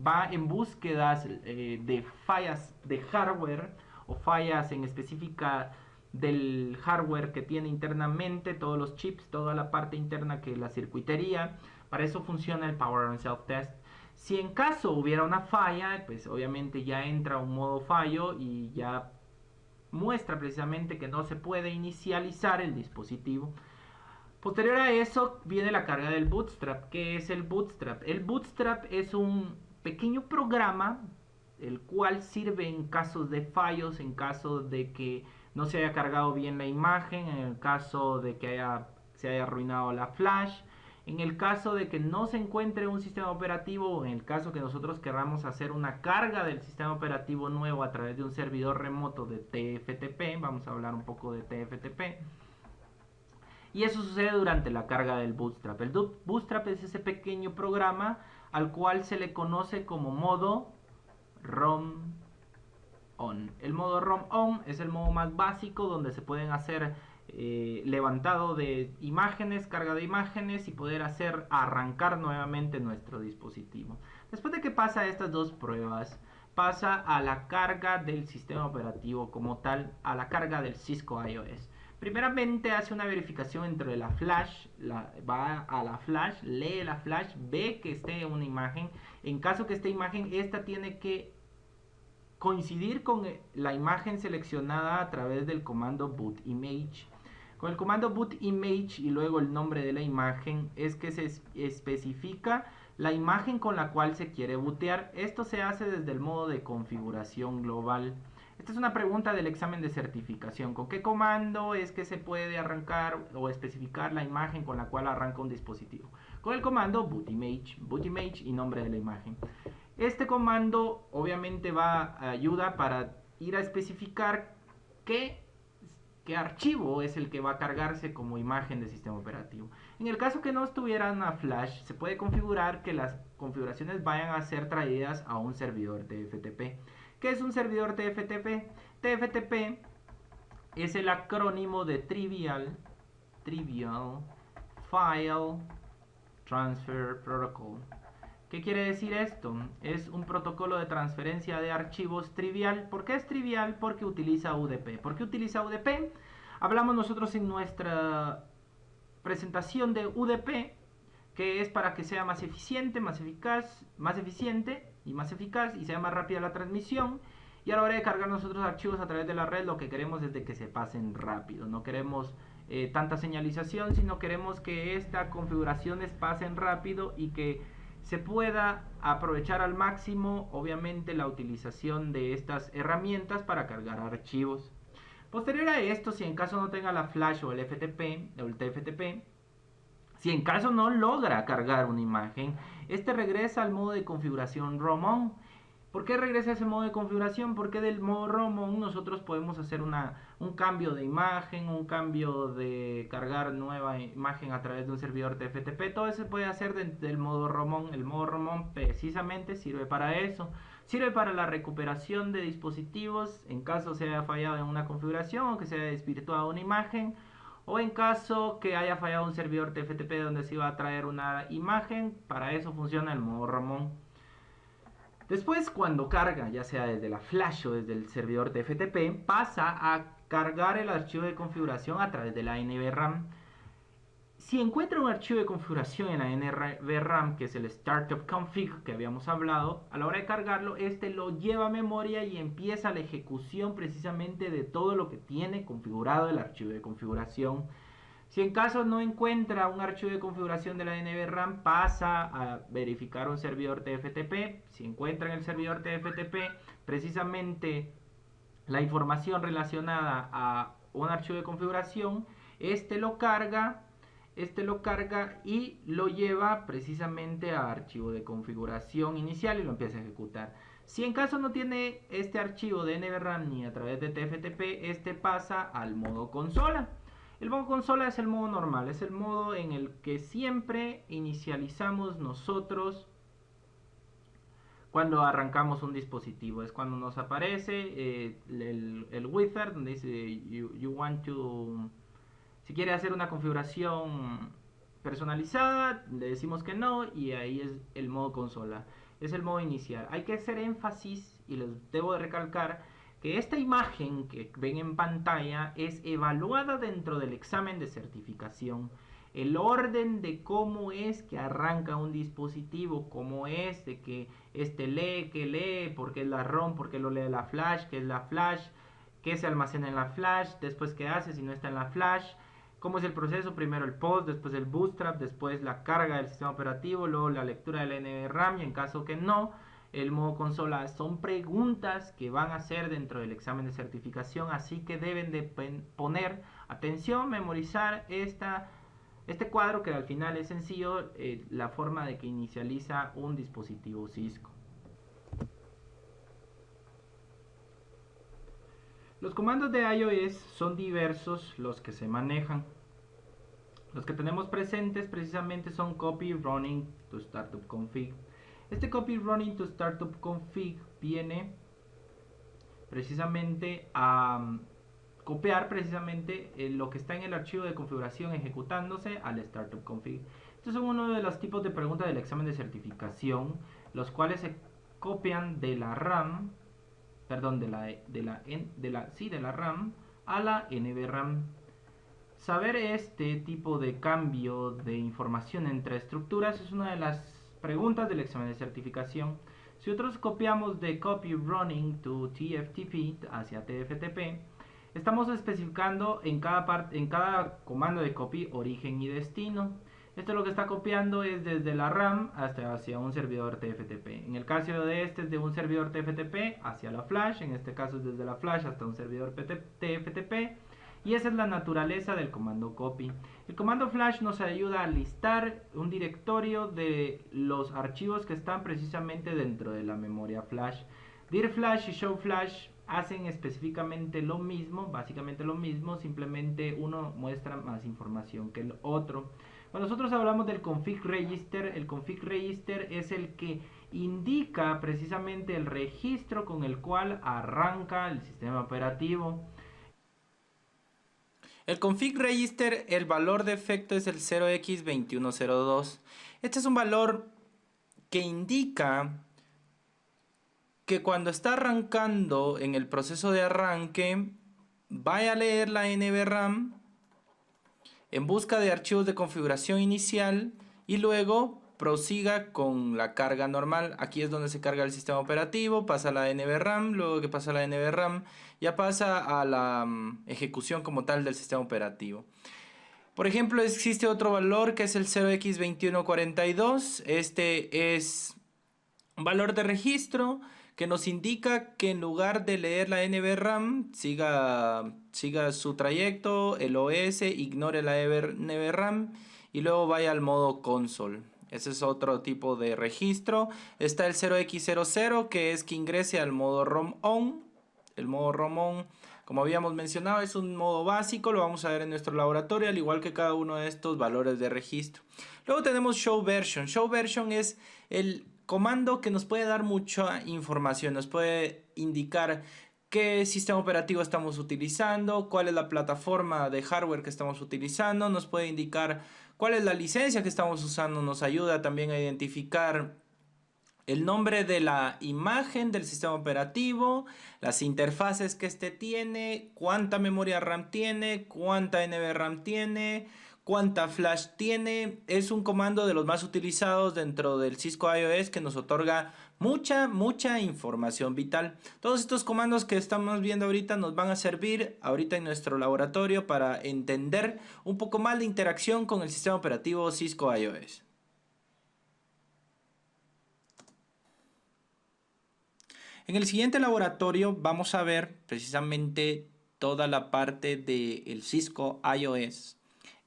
va en búsquedas de fallas de hardware o fallas en específica del hardware que tiene internamente, todos los chips, toda la parte interna que es la circuitería. Para eso funciona el Power On Self Test. Si en caso hubiera una falla, pues obviamente ya entra un modo fallo y ya muestra precisamente que no se puede inicializar el dispositivo. Posterior a eso viene la carga del Bootstrap. ¿Qué es el Bootstrap? El Bootstrap es un pequeño programa el cual sirve en casos de fallos, en caso de que no se haya cargado bien la imagen, en el caso de que se haya arruinado la flash, En el caso de que no se encuentre un sistema operativo, o en el caso que nosotros queramos hacer una carga del sistema operativo nuevo a través de un servidor remoto de TFTP, vamos a hablar un poco de TFTP, y eso sucede durante la carga del Bootstrap. El Bootstrap es ese pequeño programa al cual se le conoce como modo ROM on. El modo ROM on es el modo más básico donde se pueden hacer levantado de imágenes, carga de imágenes y poder hacer arrancar nuevamente nuestro dispositivo. Después de que pasa estas dos pruebas, pasa a la carga del sistema operativo como tal, a la carga del Cisco iOS. Primeramente hace una verificación entre la flash, va a la flash, lee la flash, ve que esté una imagen. En caso que esté imagen, esta tiene que coincidir con la imagen seleccionada a través del comando boot image. Con el comando boot image y luego el nombre de la imagen es que se especifica la imagen con la cual se quiere bootear. Esto se hace desde el modo de configuración global. Esta es una pregunta del examen de certificación. ¿Con qué comando es que se puede arrancar o especificar la imagen con la cual arranca un dispositivo? Con el comando boot image y nombre de la imagen. Este comando obviamente ayuda para ir a especificar qué archivo es el que va a cargarse como imagen del sistema operativo. En el caso que no estuviera una flash, se puede configurar que las configuraciones vayan a ser traídas a un servidor TFTP. ¿Qué es un servidor TFTP? TFTP es el acrónimo de Trivial File Transfer Protocol. ¿Qué quiere decir esto? Es un protocolo de transferencia de archivos trivial. ¿Por qué es trivial? Porque utiliza UDP. ¿Por qué utiliza UDP? Hablamos nosotros en nuestra presentación de UDP, que es para que sea más eficiente, más eficiente y más eficaz y sea más rápida la transmisión. Y a la hora de cargar nosotros archivos a través de la red, lo que queremos es de que se pasen rápido. No queremos tanta señalización, sino queremos que estas configuraciones pasen rápido y que se pueda aprovechar al máximo, obviamente, la utilización de estas herramientas para cargar archivos. Posterior a esto, si en caso no tenga la flash o el FTP o el TFTP, si en caso no logra cargar una imagen, este regresa al modo de configuración ROM on. ¿Por qué regresa a ese modo de configuración? Porque del modo ROM on nosotros podemos hacer un cambio de imagen, un cambio de cargar nueva imagen a través de un servidor TFTP. Todo eso se puede hacer del modo ROM on. El modo ROM on precisamente sirve para eso. Sirve para la recuperación de dispositivos en caso se haya fallado en una configuración o que se haya desvirtuado una imagen. O en caso que haya fallado un servidor TFTP donde se iba a traer una imagen, para eso funciona el modo ROM on. Después, cuando carga, ya sea desde la flash o desde el servidor TFTP, pasa a cargar el archivo de configuración a través de la NVRAM. Si encuentra un archivo de configuración en la NVRAM, que es el Startup Config que habíamos hablado, a la hora de cargarlo, este lo lleva a memoria y empieza la ejecución precisamente de todo lo que tiene configurado el archivo de configuración. Si en caso no encuentra un archivo de configuración de la NVRAM, pasa a verificar un servidor TFTP. Si encuentra en el servidor TFTP precisamente la información relacionada a un archivo de configuración, este lo carga y lo lleva precisamente a archivo de configuración inicial y lo empieza a ejecutar. Si en caso no tiene este archivo de NVRAM ni a través de TFTP, este pasa al modo consola. El modo consola es el modo normal, es el modo en el que siempre inicializamos nosotros cuando arrancamos un dispositivo. Es cuando nos aparece el wizard donde dice si quiere hacer una configuración personalizada, le decimos que no y ahí es el modo consola. Es el modo inicial. Hay que hacer énfasis y les debo de recalcar que esta imagen que ven en pantalla es evaluada dentro del examen de certificación. El orden de cómo es que arranca un dispositivo, cómo es de que lee, qué lee, por qué es la ROM, por qué lo lee la flash, qué es la flash, qué se almacena en la flash, después qué hace si no está en la flash, cómo es el proceso, primero el post, después el bootstrap, después la carga del sistema operativo, luego la lectura del NVRAM y en caso que no, el modo consola. Son preguntas que van a hacer dentro del examen de certificación, así que deben de poner atención, memorizar Este cuadro que al final es sencillo, la forma de que inicializa un dispositivo Cisco. Los comandos de iOS son diversos los que se manejan. Los que tenemos presentes precisamente son copy running to startup config. Este copy running to startup config viene precisamente a copiar precisamente lo que está en el archivo de configuración ejecutándose al startup config. Estos son uno de los tipos de preguntas del examen de certificación, los cuales se copian de la RAM, perdón, de la RAM a la NVRAM. Saber este tipo de cambio de información entre estructuras es una de las preguntas del examen de certificación. Si nosotros copiamos de copy running to TFTP hacia TFTP, estamos especificando en cada comando de copy origen y destino. Esto lo que está copiando es desde la RAM hasta hacia un servidor TFTP. En el caso de este es de un servidor TFTP hacia la flash, en este caso es desde la flash hasta un servidor TFTP. Y esa es la naturaleza del comando copy. El comando flash nos ayuda a listar un directorio de los archivos que están precisamente dentro de la memoria flash. Dir flash y show flash hacen específicamente lo mismo, básicamente lo mismo, simplemente uno muestra más información que el otro. Cuando nosotros hablamos del config register, el config register es el que indica precisamente el registro con el cual arranca el sistema operativo. El config register, el valor de efecto es el 0x2102. Este es un valor que indica que cuando está arrancando en el proceso de arranque, vaya a leer la NVRAM en busca de archivos de configuración inicial y luego prosiga con la carga normal. Aquí es donde se carga el sistema operativo, pasa a la NVRAM, luego que pasa a la NVRAM ya pasa a la ejecución como tal del sistema operativo. Por ejemplo, existe otro valor que es el 0x2142. Este es un valor de registro que nos indica que en lugar de leer la NVRAM, siga su trayecto, el OS, ignore la NVRAM y luego vaya al modo console. Ese es otro tipo de registro. Está el 0x00, que es que ingrese al modo ROM on. El modo ROM on, como habíamos mencionado, es un modo básico. Lo vamos a ver en nuestro laboratorio, al igual que cada uno de estos valores de registro. Luego tenemos show version. Show version es el comando que nos puede dar mucha información. Nos puede indicar qué sistema operativo estamos utilizando, cuál es la plataforma de hardware que estamos utilizando. Nos puede indicar cuál es la licencia que estamos usando. Nos ayuda también a identificar el nombre de la imagen del sistema operativo, las interfaces que este tiene, cuánta memoria RAM tiene, cuánta NVRAM tiene, cuánta flash tiene. Es un comando de los más utilizados dentro del Cisco iOS que nos otorga mucha información vital. Todos estos comandos que estamos viendo ahorita nos van a servir ahorita en nuestro laboratorio para entender un poco más la interacción con el sistema operativo Cisco iOS. En el siguiente laboratorio vamos a ver precisamente toda la parte del Cisco iOS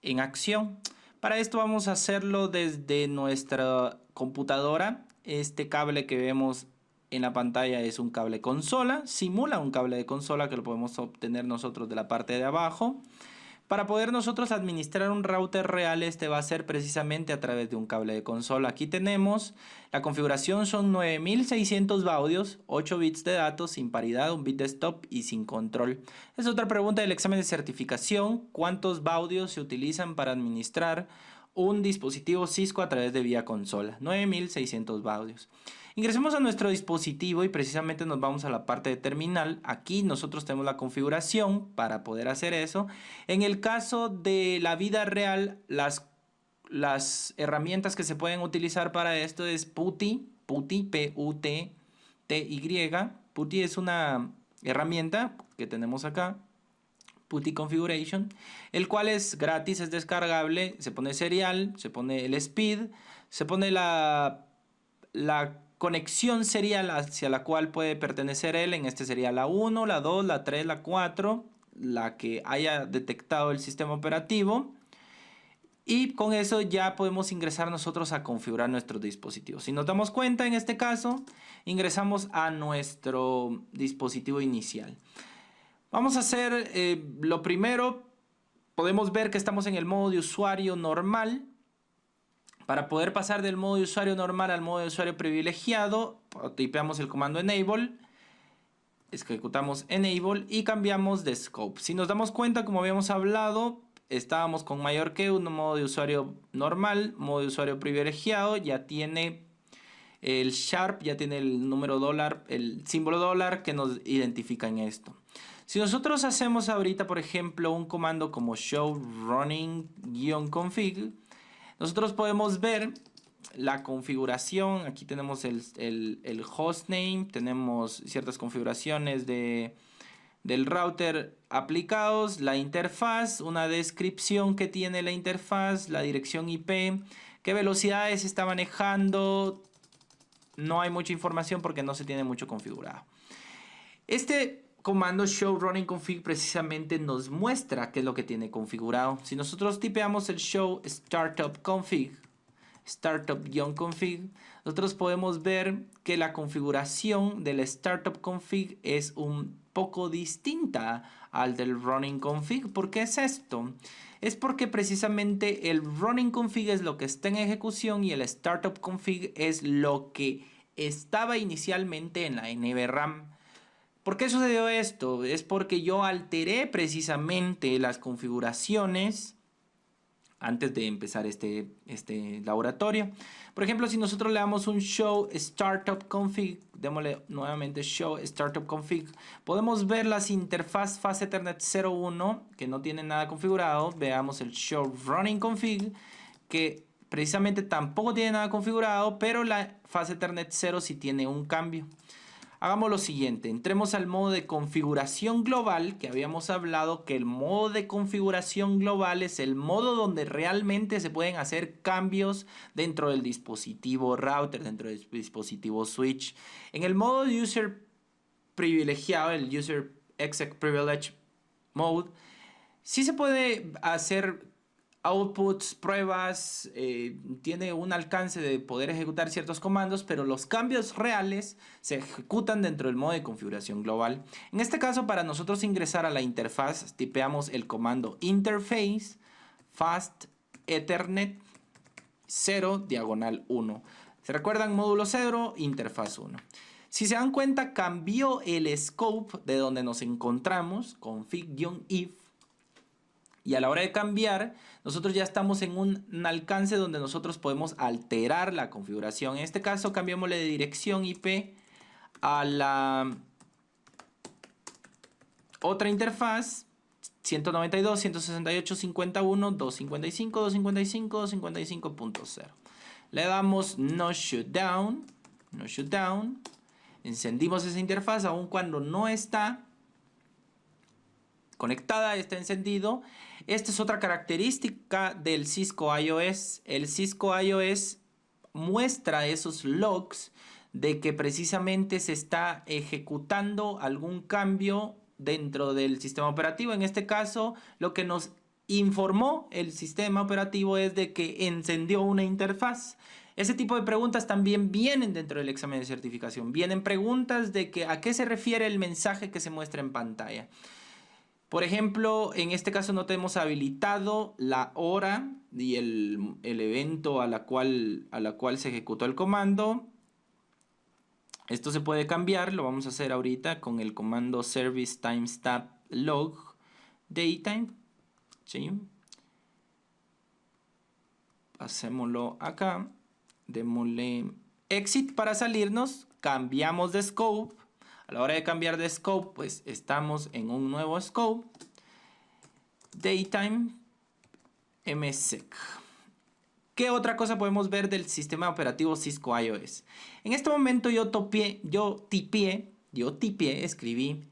en acción. Para esto vamos a hacerlo desde nuestra computadora. Este cable que vemos en la pantalla es un cable consola, simula un cable de consola que lo podemos obtener nosotros de la parte de abajo. Para poder nosotros administrar un router real, este va a ser precisamente a través de un cable de consola. Aquí tenemos la configuración, son 9600 baudios, 8 bits de datos, sin paridad, 1 bit de stop y sin control. Es otra pregunta del examen de certificación: ¿cuántos baudios se utilizan para administrar un dispositivo Cisco a través de vía consola? 9600 baudios. Ingresemos a nuestro dispositivo y precisamente nos vamos a la parte de terminal. Aquí nosotros tenemos la configuración para poder hacer eso. En el caso de la vida real, las herramientas que se pueden utilizar para esto es PuTTY, P-U-T-T-Y. PuTTY es una herramienta que tenemos acá, PuTTY Configuration, el cual es gratis, es descargable, se pone serial, se pone el speed, se pone la conexión serial hacia la cual puede pertenecer él. En este sería la 1, la 2, la 3, la 4, la que haya detectado el sistema operativo. Y con eso ya podemos ingresar nosotros a configurar nuestro dispositivo. Si nos damos cuenta, en este caso, ingresamos a nuestro dispositivo inicial. Vamos a hacer lo primero. Podemos ver que estamos en el modo de usuario normal. Para poder pasar del modo de usuario normal al modo de usuario privilegiado, tipeamos el comando enable, ejecutamos enable y cambiamos de scope. Si nos damos cuenta, como habíamos hablado, estábamos con mayor que un modo de usuario normal, modo de usuario privilegiado, ya tiene el sharp, ya tiene el número dólar, el símbolo dólar que nos identifica en esto. Si nosotros hacemos ahorita, por ejemplo, un comando como show running-config, nosotros podemos ver la configuración. Aquí tenemos el hostname, tenemos ciertas configuraciones del router aplicados, la interfaz, una descripción que tiene la interfaz, la dirección IP, qué velocidades está manejando. No hay mucha información porque no se tiene mucho configurado. Este comando show running config precisamente nos muestra qué es lo que tiene configurado. Si nosotros tipeamos el show startup config, startup-config, nosotros podemos ver que la configuración del startup config es un poco distinta al del running config. ¿Por qué es esto? Es porque precisamente el running config es lo que está en ejecución y el startup config es lo que estaba inicialmente en la NVRAM. ¿Por qué sucedió esto? Es porque yo alteré precisamente las configuraciones antes de empezar este laboratorio. Por ejemplo, si nosotros le damos un show startup config, démosle nuevamente show startup config, podemos ver las interfaz fast Ethernet 01 que no tienen nada configurado. Veamos el show running config que precisamente tampoco tiene nada configurado, pero la fast Ethernet 0 sí tiene un cambio. Hagamos lo siguiente, entremos al modo de configuración global, que habíamos hablado que el modo de configuración global es el modo donde realmente se pueden hacer cambios dentro del dispositivo router, dentro del dispositivo switch. En el modo de user privilegiado, el user exec privilege mode, sí se puede hacer outputs, pruebas, tiene un alcance de poder ejecutar ciertos comandos, pero los cambios reales se ejecutan dentro del modo de configuración global. En este caso, para nosotros ingresar a la interfaz, tipeamos el comando interface fast ethernet 0/1. ¿Se recuerdan? Módulo 0, interfaz 1. Si se dan cuenta, cambió el scope de donde nos encontramos, config-if, y a la hora de cambiar, nosotros ya estamos en un alcance donde nosotros podemos alterar la configuración. En este caso, cambiémosle de dirección IP a la otra interfaz, 192.168.51.255.255.255.0. Le damos no shutdown, no shutdown. Encendimos esa interfaz aun cuando no está conectada, está encendido. Esta es otra característica del Cisco iOS. El Cisco iOS muestra esos logs de que precisamente se está ejecutando algún cambio dentro del sistema operativo. En este caso, lo que nos informó el sistema operativo es de que encendió una interfaz. Ese tipo de preguntas también vienen dentro del examen de certificación. Vienen preguntas de que a qué se refiere el mensaje que se muestra en pantalla. Por ejemplo, en este caso no tenemos habilitado la hora y el evento a la cual se ejecutó el comando. Esto se puede cambiar, lo vamos a hacer ahorita con el comando service timestamp log daytime. ¿Sí? Hacémoslo acá, démosle exit para salirnos, cambiamos de scope. A la hora de cambiar de scope, pues estamos en un nuevo scope. Daytime msec. ¿Qué otra cosa podemos ver del sistema operativo Cisco iOS? En este momento yo escribí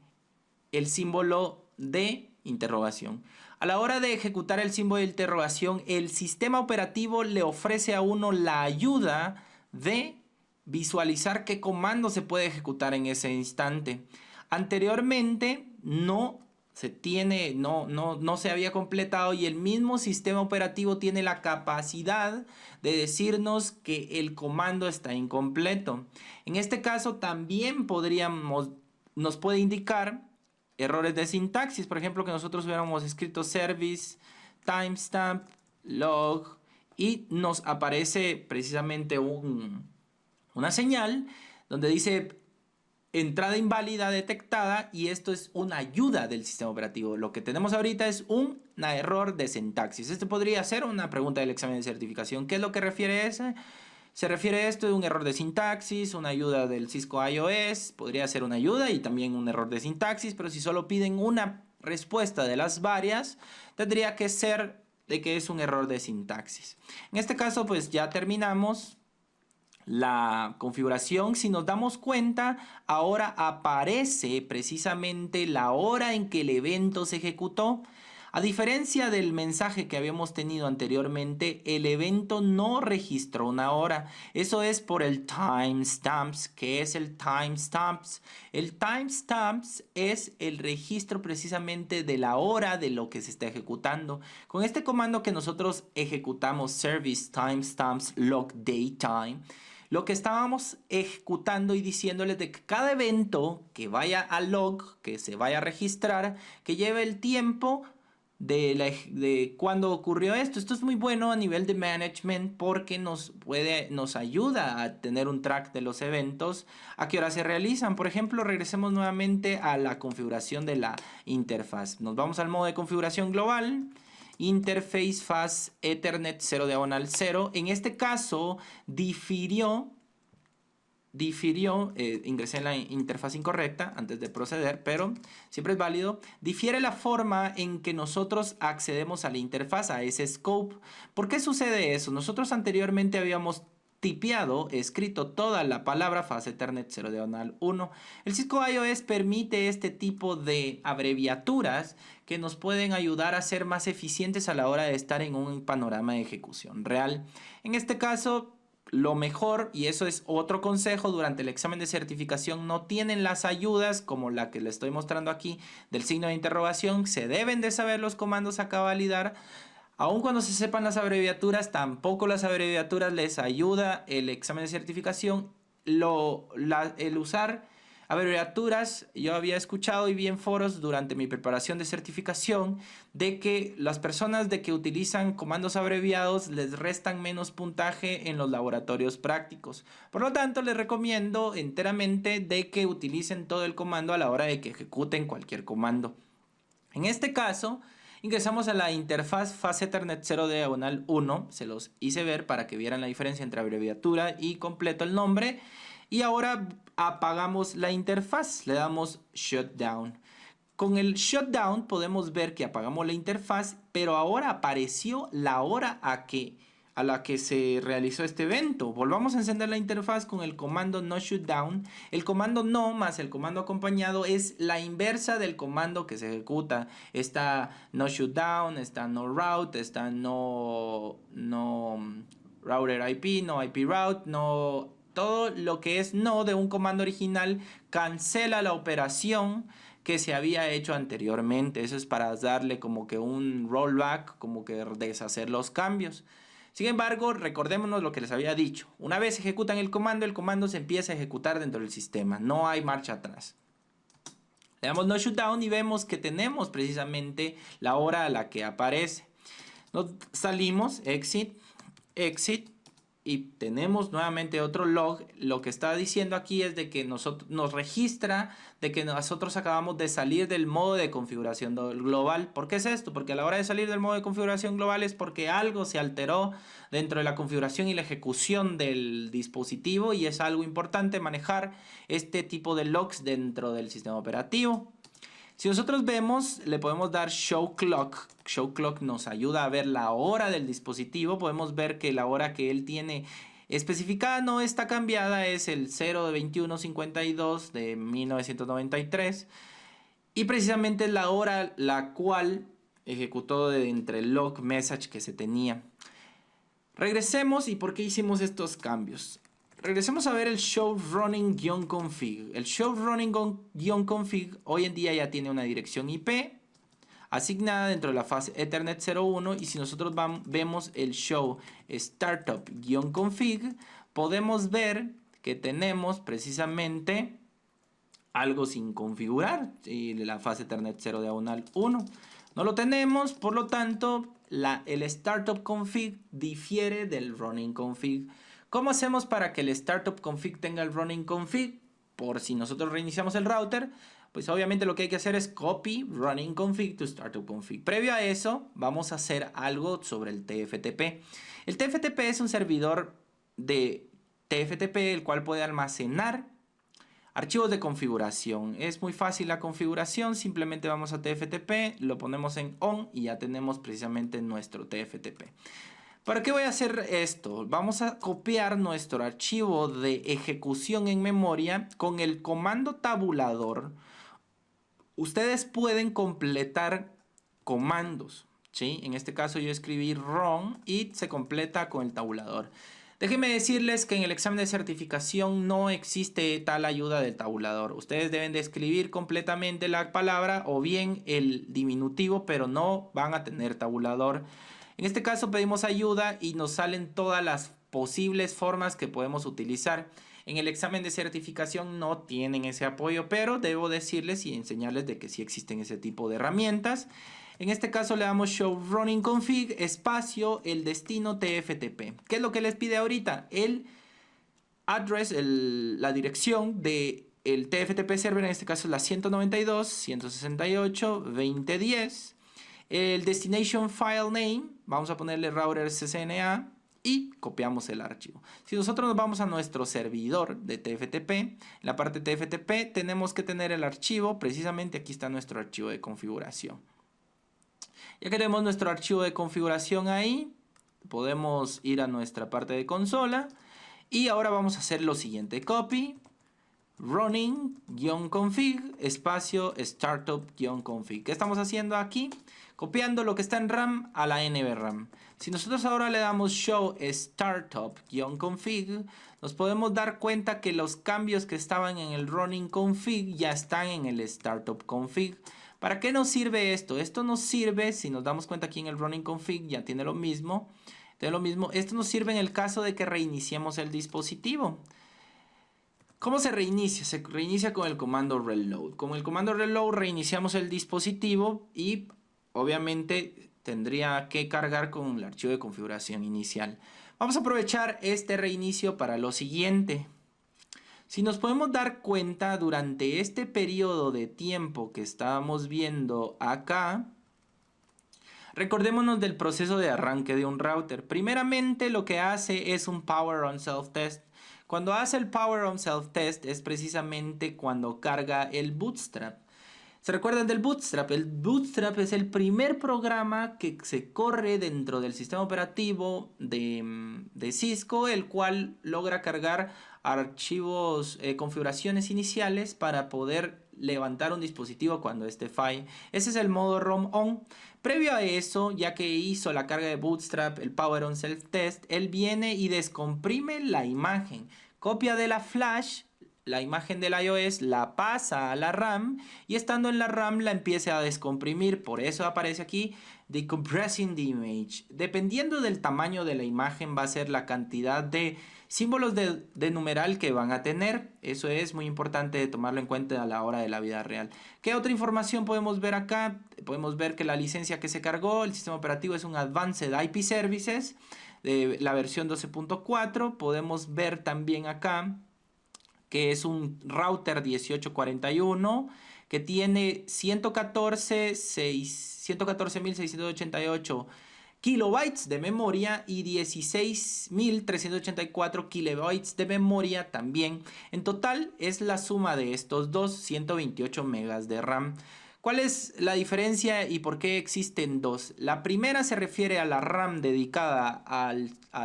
el símbolo de interrogación. A la hora de ejecutar el símbolo de interrogación, el sistema operativo le ofrece a uno la ayuda de visualizar qué comando se puede ejecutar en ese instante. Anteriormente no no se había completado y el mismo sistema operativo tiene la capacidad de decirnos que el comando está incompleto. En este caso también nos puede indicar errores de sintaxis, por ejemplo, que nosotros hubiéramos escrito service, timestamp, log y nos aparece precisamente una señal donde dice entrada inválida detectada y esto es una ayuda del sistema operativo. Lo que tenemos ahorita es un error de sintaxis. Esto podría ser una pregunta del examen de certificación. ¿Qué es lo que refiere ese? Se refiere a esto de un error de sintaxis, una ayuda del Cisco iOS, podría ser una ayuda y también un error de sintaxis, pero si solo piden una respuesta de las varias, tendría que ser de que es un error de sintaxis. En este caso, pues ya terminamos la configuración. Si nos damos cuenta, ahora aparece precisamente la hora en que el evento se ejecutó. A diferencia del mensaje que habíamos tenido anteriormente, el evento no registró una hora. Eso es por el timestamps. ¿Qué es el timestamps? El timestamps es el registro precisamente de la hora de lo que se está ejecutando. Con este comando que nosotros ejecutamos, service timestamps log datetime, lo que estábamos ejecutando y diciéndoles de que cada evento que vaya a log, que se vaya a registrar, que lleve el tiempo de cuando ocurrió esto. Esto es muy bueno a nivel de management porque nos ayuda a tener un track de los eventos, a qué hora se realizan. Por ejemplo, regresemos nuevamente a la configuración de la interfaz. Nos vamos al modo de configuración global. Interface Fast Ethernet 0/0. En este caso difirió, ingresé en la interfaz incorrecta antes de proceder, pero siempre es válido. Difiere la forma en que nosotros accedemos a la interfaz, a ese scope. ¿Por qué sucede eso? Nosotros anteriormente habíamos escrito toda la palabra Fast Ethernet 0/1. El Cisco iOS permite este tipo de abreviaturas que nos pueden ayudar a ser más eficientes a la hora de estar en un panorama de ejecución real. En este caso, lo mejor, y eso es otro consejo, durante el examen de certificación no tienen las ayudas como la que les estoy mostrando aquí del signo de interrogación. Se deben de saber los comandos a validar. Aun cuando se sepan las abreviaturas, tampoco las abreviaturas les ayuda el examen de certificación. El usar abreviaturas, yo había escuchado y vi en foros durante mi preparación de certificación de que las personas de que utilizan comandos abreviados les restan menos puntaje en los laboratorios prácticos. Por lo tanto, les recomiendo enteramente de que utilicen todo el comando a la hora de que ejecuten cualquier comando. En este caso, ingresamos a la interfaz Fast Ethernet 0/1, se los hice ver para que vieran la diferencia entre abreviatura y completo el nombre. Y ahora apagamos la interfaz, le damos Shutdown. Con el Shutdown podemos ver que apagamos la interfaz, pero ahora apareció la hora a la que se realizó este evento. Volvamos a encender la interfaz con el comando no shutdown. El comando no más el comando acompañado es la inversa del comando que se ejecuta. Está no shutdown, está no route, está no router IP, no IP route, no. Todo lo que es no de un comando original cancela la operación que se había hecho anteriormente. Eso es para darle como que un rollback, como que deshacer los cambios. Sin embargo, recordémonos lo que les había dicho. Una vez ejecutan el comando se empieza a ejecutar dentro del sistema. No hay marcha atrás. Le damos no shutdown y vemos que tenemos precisamente la hora a la que aparece. Nos salimos, exit, y tenemos nuevamente otro log. Lo que está diciendo aquí es de que nos registra de que nosotros acabamos de salir del modo de configuración global. ¿Por qué es esto? Porque a la hora de salir del modo de configuración global es porque algo se alteró dentro de la configuración y la ejecución del dispositivo, y es algo importante manejar este tipo de logs dentro del sistema operativo. Si nosotros vemos, le podemos dar Show Clock. Show Clock nos ayuda a ver la hora del dispositivo. Podemos ver que la hora que él tiene especificada no está cambiada. Es el 0/21:52 de 1993. Y precisamente es la hora la cual ejecutó de entre el log message que se tenía. Regresemos y por qué hicimos estos cambios. Regresemos a ver el show running-config. El show running-config hoy en día ya tiene una dirección IP. asignada dentro de la fase Ethernet 01, y si nosotros vemos el show startup-config, podemos ver que tenemos precisamente algo sin configurar, y la fase Ethernet 0 diagonal 1. No lo tenemos, por lo tanto, el startup config difiere del running config. ¿Cómo hacemos para que el startup config tenga el running config? Por si nosotros reiniciamos el router, pues obviamente lo que hay que hacer es copy running config to startup config. Previo a eso, vamos a hacer algo sobre el TFTP. El TFTP es un servidor de TFTP, el cual puede almacenar archivos de configuración. Es muy fácil la configuración, simplemente vamos a TFTP, lo ponemos en on y ya tenemos precisamente nuestro TFTP. ¿Para qué voy a hacer esto? Vamos a copiar nuestro archivo de ejecución en memoria con el comando tabulador. Ustedes pueden completar comandos, ¿sí? En este caso yo escribí run y se completa con el tabulador. Déjenme decirles que en el examen de certificación no existe tal ayuda del tabulador. Ustedes deben de escribir completamente la palabra o bien el diminutivo, pero no van a tener tabulador. En este caso pedimos ayuda y nos salen todas las posibles formas que podemos utilizar. En el examen de certificación no tienen ese apoyo, pero debo decirles y enseñarles de que sí existen ese tipo de herramientas. En este caso le damos show running config espacio el destino TFTP. ¿Qué es lo que les pide ahorita? El address, la dirección de el TFTP server, en este caso es la 192.168.20.10. El destination file name, vamos a ponerle router ccna y copiamos el archivo. Si nosotros nos vamos a nuestro servidor de TFTP, en la parte TFTP tenemos que tener el archivo, precisamente aquí está nuestro archivo de configuración. Ya que tenemos nuestro archivo de configuración ahí, podemos ir a nuestra parte de consola y ahora vamos a hacer lo siguiente: copy running-config espacio startup-config. ¿Qué estamos haciendo aquí? Copiando lo que está en RAM a la NVRAM. Si nosotros ahora le damos show startup-config, nos podemos dar cuenta que los cambios que estaban en el running config ya están en el startup config. ¿Para qué nos sirve esto? Esto nos sirve, si nos damos cuenta aquí en el running config, ya tiene lo mismo. Esto nos sirve en el caso de que reiniciemos el dispositivo. ¿Cómo se reinicia? Se reinicia con el comando reload. Con el comando reload reiniciamos el dispositivo y obviamente tendría que cargar con el archivo de configuración inicial. Vamos a aprovechar este reinicio para lo siguiente. Si nos podemos dar cuenta, durante este periodo de tiempo que estábamos viendo acá, recordémonos del proceso de arranque de un router. Primeramente lo que hace es un power on self test. Cuando hace el power on self test es precisamente cuando carga el bootstrap. ¿Se recuerdan del bootstrap? El bootstrap es el primer programa que se corre dentro del sistema operativo de Cisco, el cual logra cargar archivos, configuraciones iniciales para poder levantar un dispositivo cuando este falle. Ese es el modo ROM on. Previo a eso, ya que hizo la carga de bootstrap, el power on self test, él viene y descomprime la imagen, copia de la flash la imagen del iOS, la pasa a la RAM y estando en la RAM la empieza a descomprimir. Por eso aparece aquí decompressing the image. Dependiendo del tamaño de la imagen va a ser la cantidad de símbolos de numeral que van a tener. Eso es muy importante tomarlo en cuenta a la hora de la vida real. ¿Qué otra información podemos ver acá? Podemos ver que la licencia que se cargó, el sistema operativo es un Advanced IP Services de la versión 12.4. Podemos ver también acá que es un router 1841 que tiene 114.688 kilobytes de memoria y 16.384 kilobytes de memoria también. En total es la suma de estos dos, 128 megas de RAM. ¿Cuál es la diferencia y por qué existen dos? La primera se refiere a la RAM dedicada a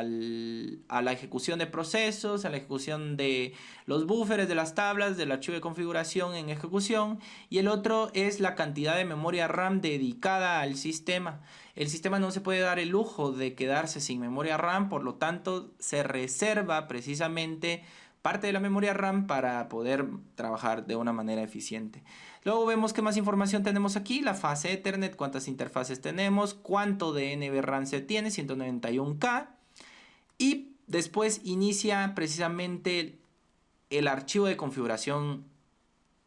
la ejecución de procesos, a la ejecución de los buffers de las tablas, del archivo de configuración en ejecución. Y el otro es la cantidad de memoria RAM dedicada al sistema. El sistema no se puede dar el lujo de quedarse sin memoria RAM, por lo tanto se reserva precisamente parte de la memoria RAM para poder trabajar de una manera eficiente. Luego vemos qué más información tenemos aquí, la fase Ethernet, cuántas interfaces tenemos, cuánto de NVRAM se tiene, 191K. Y después inicia precisamente el archivo de configuración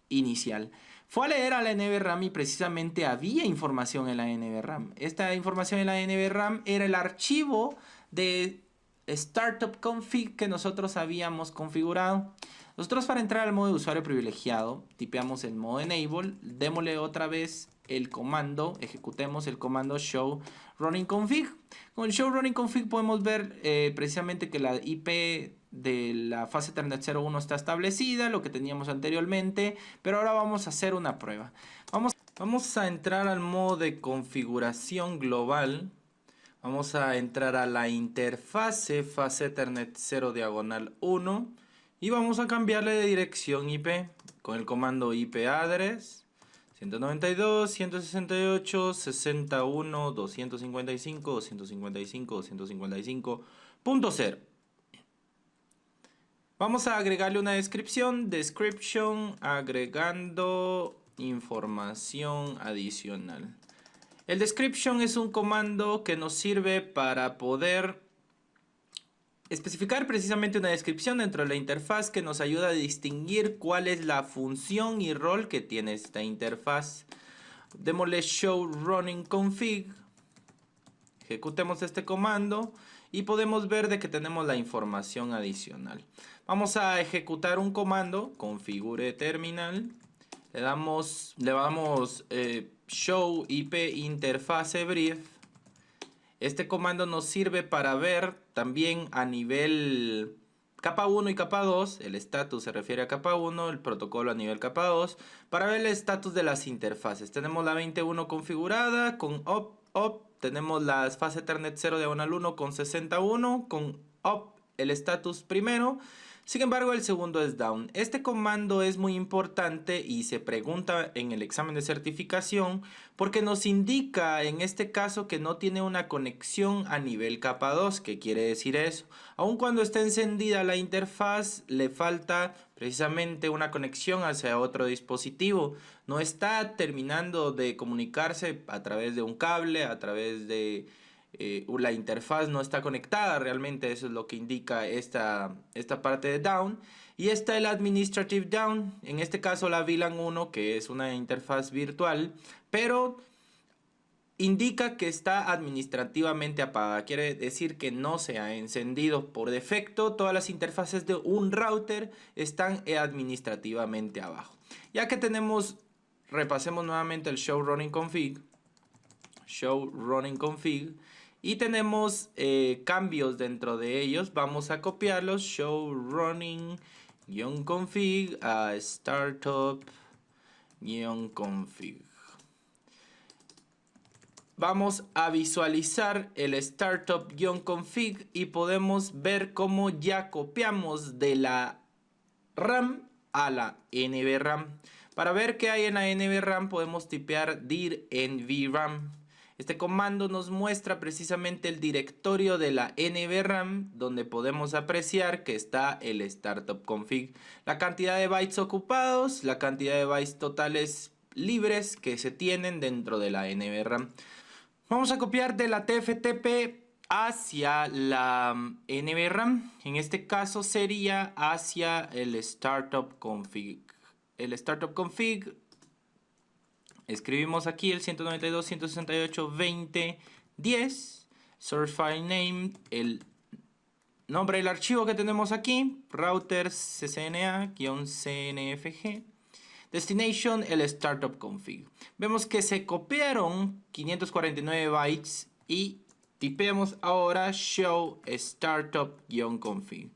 inicial. Fue a leer a la NVRAM y precisamente había información en la NVRAM. Esta información en la NVRAM era el archivo de Startup Config que nosotros habíamos configurado. Nosotros, para entrar al modo de usuario privilegiado, tipeamos el modo enable, démosle otra vez el comando, ejecutemos el comando show running config. Con el show running config podemos ver precisamente que la IP de la fase Ethernet 01 está establecida, lo que teníamos anteriormente, pero ahora vamos a hacer una prueba. Vamos a entrar al modo de configuración global. Vamos a entrar a la interfase fase Ethernet 0 diagonal 1 y vamos a cambiarle de dirección IP con el comando IP address 192.168.61.255.255.255.0. Vamos a agregarle una descripción, agregando información adicional. El description es un comando que nos sirve para poder especificar precisamente una descripción dentro de la interfaz que nos ayuda a distinguir cuál es la función y rol que tiene esta interfaz. Démosle show running config, ejecutemos este comando y podemos ver de que tenemos la información adicional. Vamos a ejecutar un comando, configure terminal, le damos show IP interface brief. Este comando nos sirve para ver también a nivel capa 1 y capa 2, el status se refiere a capa 1, el protocolo a nivel capa 2, para ver el status de las interfaces. Tenemos la 21 configurada con op, tenemos la fase Ethernet 0 diagonal 1 con 61, con op el status primero. Sin embargo, el segundo es down. Este comando es muy importante y se pregunta en el examen de certificación porque nos indica en este caso que no tiene una conexión a nivel capa 2. ¿Qué quiere decir eso? Aun cuando está encendida la interfaz, le falta precisamente una conexión hacia otro dispositivo. No está terminando de comunicarse a través de un cable, a través de la interfaz no está conectada realmente. Eso es lo que indica esta parte de down. Y está el administrative down, en este caso la VLAN 1, que es una interfaz virtual, pero indica que está administrativamente apagada. Quiere decir que no se ha encendido por defecto. Todas las interfaces de un router están administrativamente abajo. Ya que tenemos, repasemos nuevamente el show running config. Y tenemos cambios dentro de ellos. Vamos a copiarlos. Show running-config a startup-config. Vamos a visualizar el startup-config y podemos ver cómo ya copiamos de la RAM a la NVRAM. Para ver qué hay en la NVRAM podemos tipear dir nvram. Este comando nos muestra precisamente el directorio de la NVRAM, donde podemos apreciar que está el startup config, la cantidad de bytes ocupados, la cantidad de bytes totales libres que se tienen dentro de la NVRAM. Vamos a copiar de la TFTP hacia la NVRAM. En este caso sería hacia el startup config. El startup config, escribimos aquí el 192.168.20.10, source file name, el nombre del archivo que tenemos aquí, router ccna-cnfg, destination, el startup config. Vemos que se copiaron 549 bytes y tipeamos ahora show startup-config.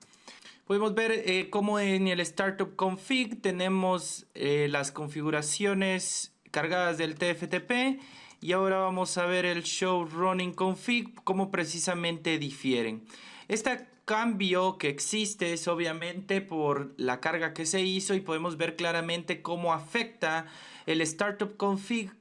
Podemos ver cómo en el startup config tenemos las configuraciones cargadas del TFTP, y ahora vamos a ver el show running config, cómo precisamente difieren. Este cambio que existe es obviamente por la carga que se hizo, y podemos ver claramente cómo afecta el startup config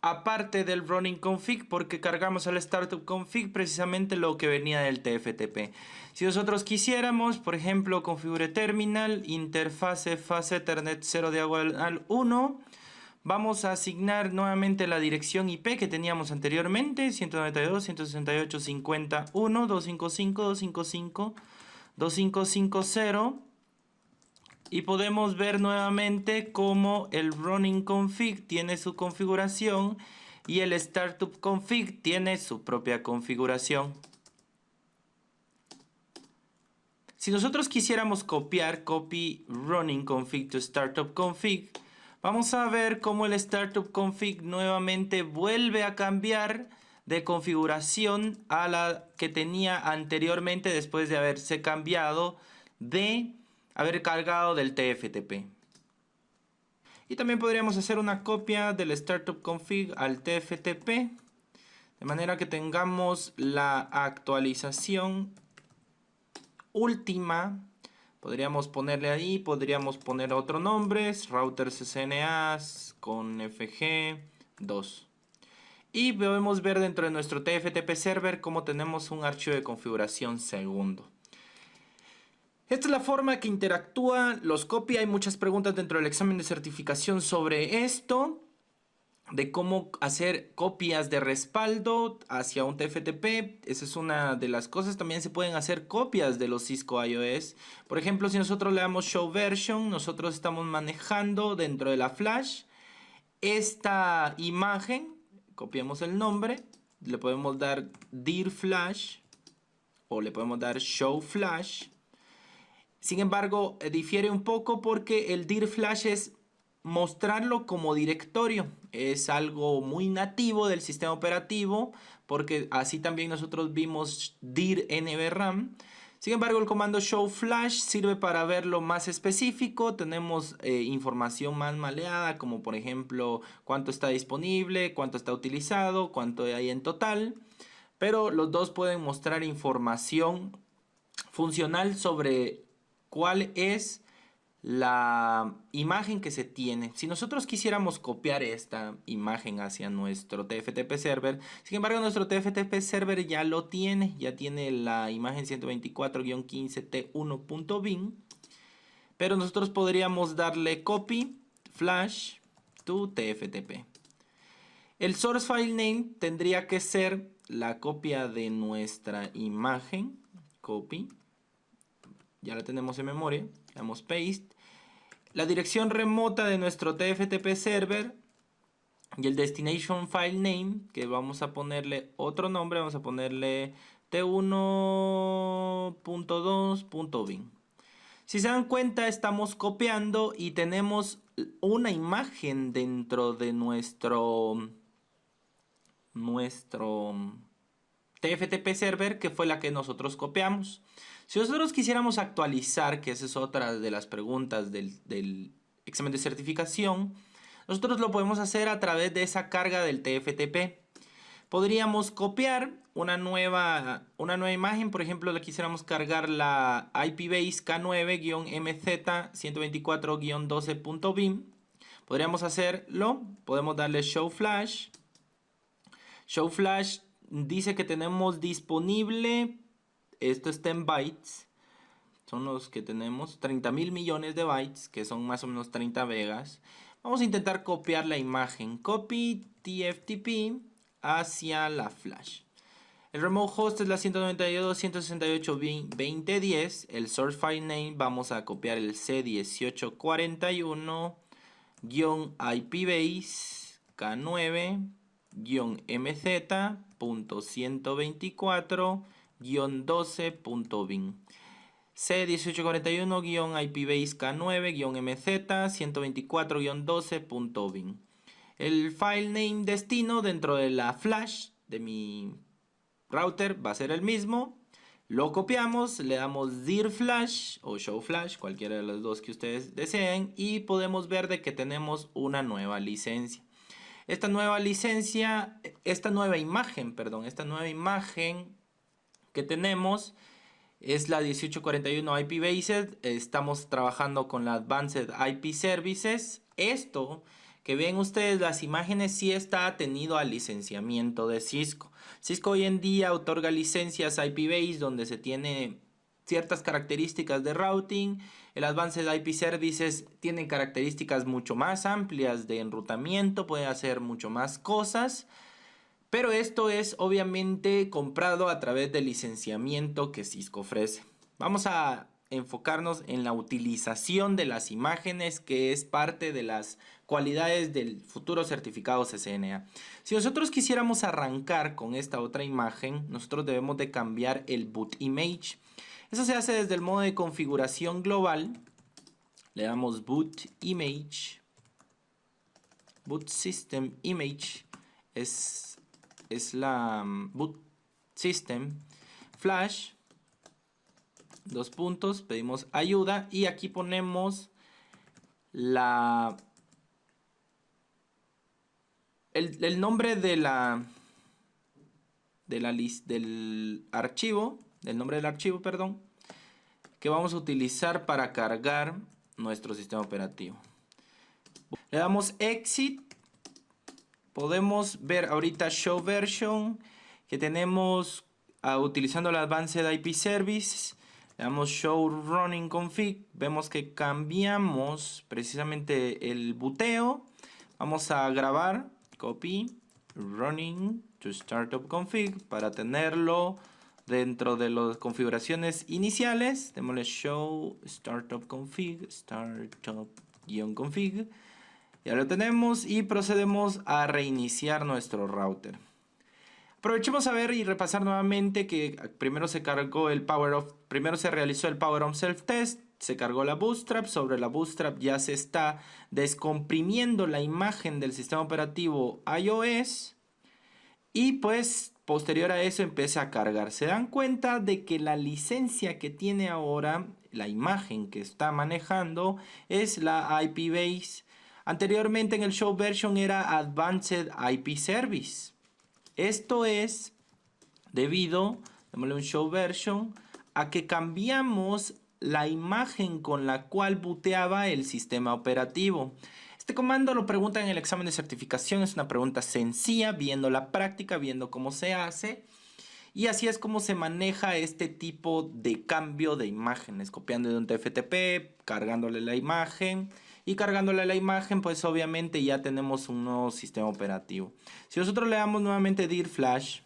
aparte del running config porque cargamos al startup config precisamente lo que venía del TFTP. Si nosotros quisiéramos, por ejemplo, configure terminal, interfase fase Ethernet 0 diagonal 1, vamos a asignar nuevamente la dirección IP que teníamos anteriormente, 192.168.50.1, 255.255.255.0, y podemos ver nuevamente cómo el running config tiene su configuración y el startup config tiene su propia configuración. Si nosotros quisiéramos copiar copy running config to startup config, vamos a ver cómo el startup config nuevamente vuelve a cambiar de configuración a la que tenía anteriormente después de haberse cambiado de haber cargado del TFTP. Y también podríamos hacer una copia del startup config al TFTP de manera que tengamos la actualización última. Podríamos ponerle ahí, podríamos poner otro nombre, router CCNA con FG 2. Y podemos ver dentro de nuestro TFTP server cómo tenemos un archivo de configuración segundo. Esta es la forma que interactúa los copy. Hay muchas preguntas dentro del examen de certificación sobre esto, de cómo hacer copias de respaldo hacia un TFTP. Esa es una de las cosas. También se pueden hacer copias de los Cisco IOS. Por ejemplo, si nosotros le damos show version, nosotros estamos manejando dentro de la flash esta imagen. Copiamos el nombre, le podemos dar dir flash o le podemos dar show flash. Sin embargo, difiere un poco porque el dir flash es mostrarlo como directorio. Es algo muy nativo del sistema operativo porque así también nosotros vimos dir nvram. Sin embargo, el comando show flash sirve para verlo más específico. Tenemos información más maleada, como por ejemplo cuánto está disponible, cuánto está utilizado, cuánto hay en total. Pero los dos pueden mostrar información funcional sobre cuál es la imagen que se tiene. Si nosotros quisiéramos copiar esta imagen hacia nuestro TFTP server, sin embargo nuestro TFTP server ya lo tiene, ya tiene la imagen 124-15t1.bin, pero nosotros podríamos darle copy flash to TFTP. El source file name tendría que ser la copia de nuestra imagen, copy, ya la tenemos en memoria, le damos paste. La dirección remota de nuestro TFTP server y el destination file name, que vamos a ponerle otro nombre, vamos a ponerle t1.2.bin. Si se dan cuenta, estamos copiando y tenemos una imagen dentro de nuestro TFTP server que fue la que nosotros copiamos. Si nosotros quisiéramos actualizar, que esa es otra de las preguntas del examen de certificación, nosotros lo podemos hacer a través de esa carga del TFTP. Podríamos copiar una nueva imagen, por ejemplo, le quisiéramos cargar la IPbase K9-MZ124-12.bin. Podríamos hacerlo, podemos darle show flash. Show flash dice que tenemos disponible, esto está en bytes, son los que tenemos, 30.000 millones de bytes, que son más o menos 30 megas. Vamos a intentar copiar la imagen, copy TFTP hacia la flash. El remote host es la 192.168.20.10. El source file name vamos a copiar el C1841-IPbase K9-MZ.124-12.bin. C1841-IPbase K9-MZ.124-12.bin. El file name destino dentro de la flash de mi router va a ser el mismo. Lo copiamos, le damos dir flash o show flash, cualquiera de los dos que ustedes deseen, y podemos ver de que tenemos una nueva licencia. Esta nueva imagen que tenemos es la 1841 IPbase. Estamos trabajando con la Advanced IP Services. Esto que ven ustedes, las imágenes sí está atenido al licenciamiento de Cisco. Cisco hoy en día otorga licencias IP-based donde se tiene ciertas características de routing. El Advanced IP Services tiene características mucho más amplias de enrutamiento, puede hacer mucho más cosas. Pero esto es obviamente comprado a través del licenciamiento que Cisco ofrece. Vamos a enfocarnos en la utilización de las imágenes, que es parte de las cualidades del futuro certificado CCNA. Si nosotros quisiéramos arrancar con esta otra imagen, nosotros debemos de cambiar el boot image. Eso se hace desde el modo de configuración global. Le damos boot image, boot system image, es la boot system flash, dos puntos, pedimos ayuda y aquí ponemos el nombre del nombre del archivo, perdón, que vamos a utilizar para cargar nuestro sistema operativo. Le damos exit. Podemos ver ahorita show version que tenemos utilizando el Advanced IP Service. Le damos show running config. Vemos que cambiamos precisamente el buteo. Vamos a grabar copy running to startup config para tenerlo dentro de las configuraciones iniciales. Démosle show startup config, startup-config. Ya lo tenemos y procedemos a reiniciar nuestro router. Aprovechemos a ver y repasar nuevamente que primero se cargó primero se realizó el Power On Self Test, se cargó la Bootstrap, sobre la Bootstrap ya se está descomprimiendo la imagen del sistema operativo iOS y pues posterior a eso empieza a cargar. Se dan cuenta de que la licencia que tiene ahora, la imagen que está manejando es la IP base. Anteriormente en el show version era Advanced IP Service. Esto es debido, démosle un show version, a que cambiamos la imagen con la cual booteaba el sistema operativo. Este comando lo preguntan en el examen de certificación, es una pregunta sencilla, viendo la práctica, viendo cómo se hace. Y así es como se maneja este tipo de cambio de imágenes, copiando de un TFTP, cargándole la imagen. Y cargándole la imagen, pues obviamente ya tenemos un nuevo sistema operativo. Si nosotros le damos nuevamente dir flash,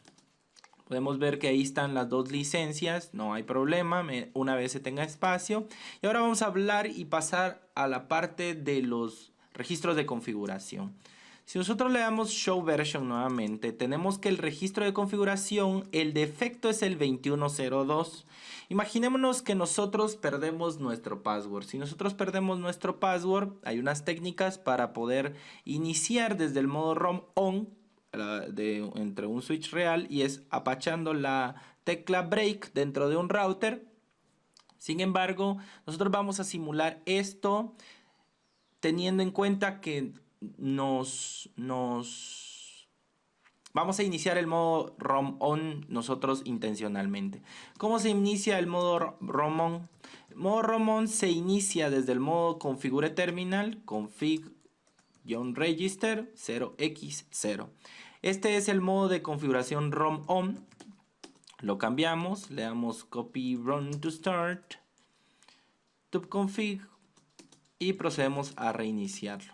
podemos ver que ahí están las dos licencias, no hay problema, una vez se tenga espacio. Y ahora vamos a hablar y pasar a la parte de los registros de configuración. Si nosotros le damos show version nuevamente, tenemos que el registro de configuración, el defecto es el 2102. Imaginémonos que nosotros perdemos nuestro password. Si nosotros perdemos nuestro password, hay unas técnicas para poder iniciar desde el modo ROM on entre un switch real y es apachando la tecla break dentro de un router. Sin embargo, nosotros vamos a simular esto teniendo en cuenta que vamos a iniciar el modo ROM on nosotros intencionalmente. ¿Cómo se inicia el modo ROM on? El modo ROM on se inicia desde el modo configure terminal, config-register 0x0. Este es el modo de configuración ROM on. Lo cambiamos, le damos copy run to start, config y procedemos a reiniciarlo.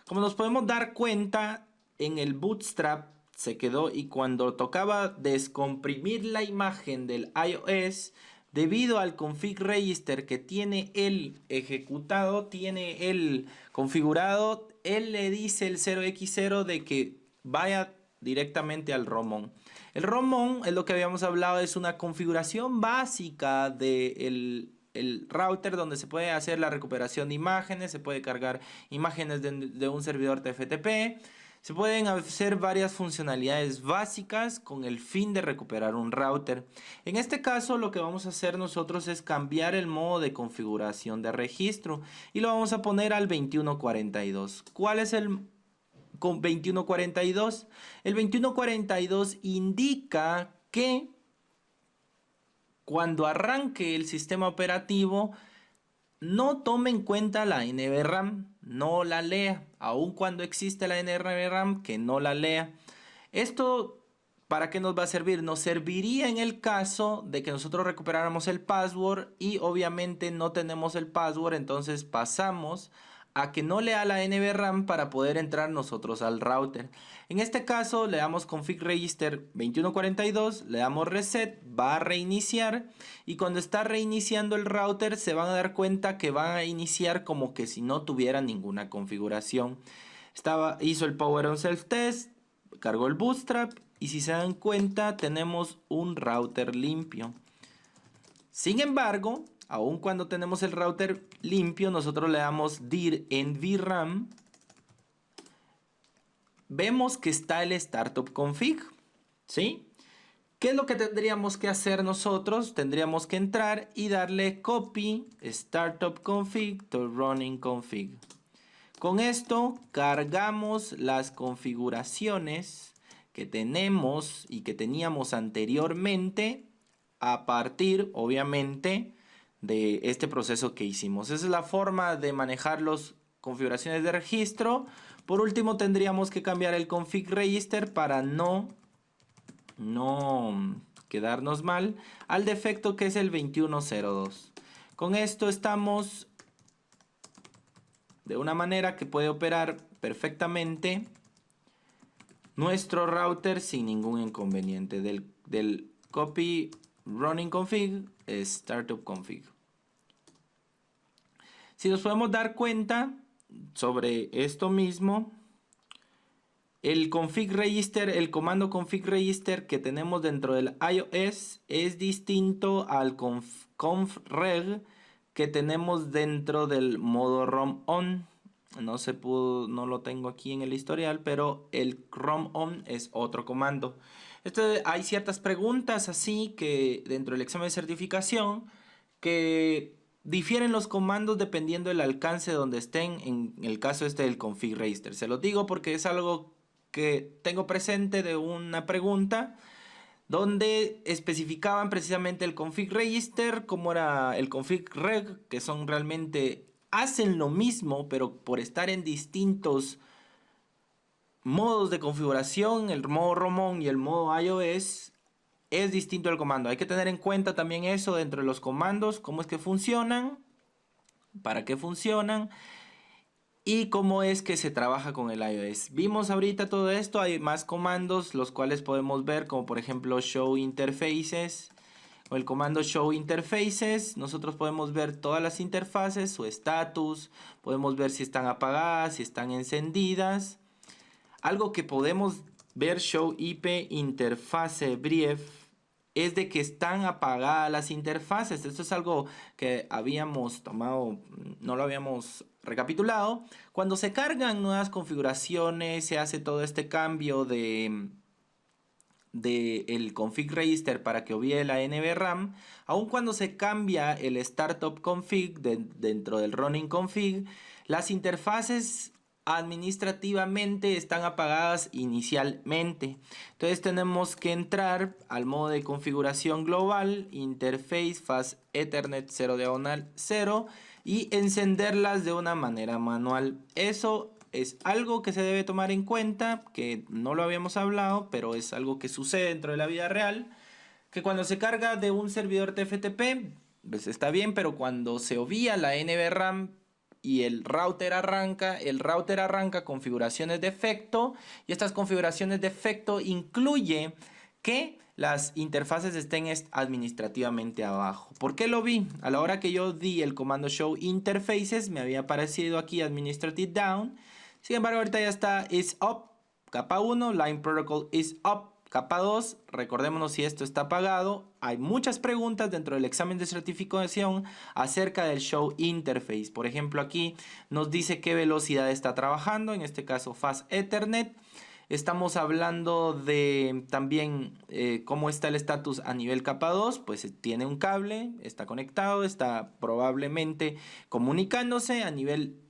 Como nos podemos dar cuenta, en el Bootstrap se quedó y cuando tocaba descomprimir la imagen del iOS, debido al config register que tiene él ejecutado, tiene él configurado, él le dice el 0x0 de que vaya directamente al ROM on. El ROM on es lo que habíamos hablado, es una configuración básica del router donde se puede hacer la recuperación de imágenes, se puede cargar imágenes de un servidor TFTP, se pueden hacer varias funcionalidades básicas con el fin de recuperar un router. En este caso lo que vamos a hacer nosotros es cambiar el modo de configuración de registro y lo vamos a poner al 2142. ¿Cuál es el 2142? El 2142 indica que cuando arranque el sistema operativo no tome en cuenta la NVRAM, no la lea, aun cuando existe la NVRAM, que no la lea. Esto, ¿para qué nos va a servir? Nos serviría en el caso de que nosotros recuperáramos el password y obviamente no tenemos el password, entonces pasamos a que no lea la NVRAM para poder entrar nosotros al router. En este caso le damos config register 2142, le damos reset, va a reiniciar y cuando está reiniciando el router se van a dar cuenta que va a iniciar como que si no tuviera ninguna configuración. Hizo el power on self test, cargó el bootstrap y si se dan cuenta tenemos un router limpio. Sin embargo, aun cuando tenemos el router limpio, nosotros le damos dir en VRAM. Vemos que está el startup config, ¿sí? ¿Qué es lo que tendríamos que hacer nosotros? Tendríamos que entrar y darle copy startup config to running config. Con esto cargamos las configuraciones que tenemos y que teníamos anteriormente a partir, obviamente, de este proceso que hicimos. Esa es la forma de manejar las configuraciones de registro. Por último, tendríamos que cambiar el config register para no quedarnos mal al defecto que es el 2102. Con esto estamos de una manera que puede operar perfectamente nuestro router sin ningún inconveniente. Del copy running config startup config. Si nos podemos dar cuenta sobre esto mismo, el config register, el comando config register que tenemos dentro del iOS es distinto al confreg que tenemos dentro del modo ROM on. No lo tengo aquí en el historial, pero el ROM on es otro comando. Hay ciertas preguntas así que dentro del examen de certificación que difieren los comandos dependiendo del alcance donde estén. En el caso del config register, se los digo porque es algo que tengo presente de una pregunta donde especificaban precisamente el config register, como era el config reg, que son realmente, hacen lo mismo, pero por estar en distintos modos de configuración, el modo ROM y el modo iOS, es distinto el comando. Hay que tener en cuenta también eso dentro de los comandos, cómo es que funcionan, para qué funcionan y cómo es que se trabaja con el iOS. Vimos ahorita todo esto, hay más comandos los cuales podemos ver, como por ejemplo show interfaces. Con el comando show interfaces nosotros podemos ver todas las interfaces, su estatus, podemos ver si están apagadas, si están encendidas. Algo que podemos ver show IP interface brief es de que están apagadas las interfaces. Esto es algo que habíamos tomado, no lo habíamos recapitulado. Cuando se cargan nuevas configuraciones, se hace todo este cambio de el config register para que obvie la NVRAM. Aun cuando se cambia el startup config dentro del running config, las interfaces administrativamente están apagadas inicialmente. Entonces tenemos que entrar al modo de configuración global, interface fast ethernet 0/0 y encenderlas de una manera manual. Eso es algo que se debe tomar en cuenta, que no lo habíamos hablado, pero es algo que sucede dentro de la vida real, que cuando se carga de un servidor TFTP, pues está bien, pero cuando se obvia la NVRAM y el router arranca configuraciones de efecto, y estas configuraciones de efecto incluye que las interfaces estén administrativamente abajo. ¿Por qué lo vi? A la hora que yo di el comando show interfaces me había aparecido aquí administrative down. Sin embargo, ahorita ya está is up, capa 1, line protocol is up, capa 2. Recordémonos si esto está apagado. Hay muchas preguntas dentro del examen de certificación acerca del show interface. Por ejemplo, aquí nos dice qué velocidad está trabajando, en este caso fast ethernet. Estamos hablando de también cómo está el estatus a nivel capa 2, pues tiene un cable, está conectado, está probablemente comunicándose. A nivel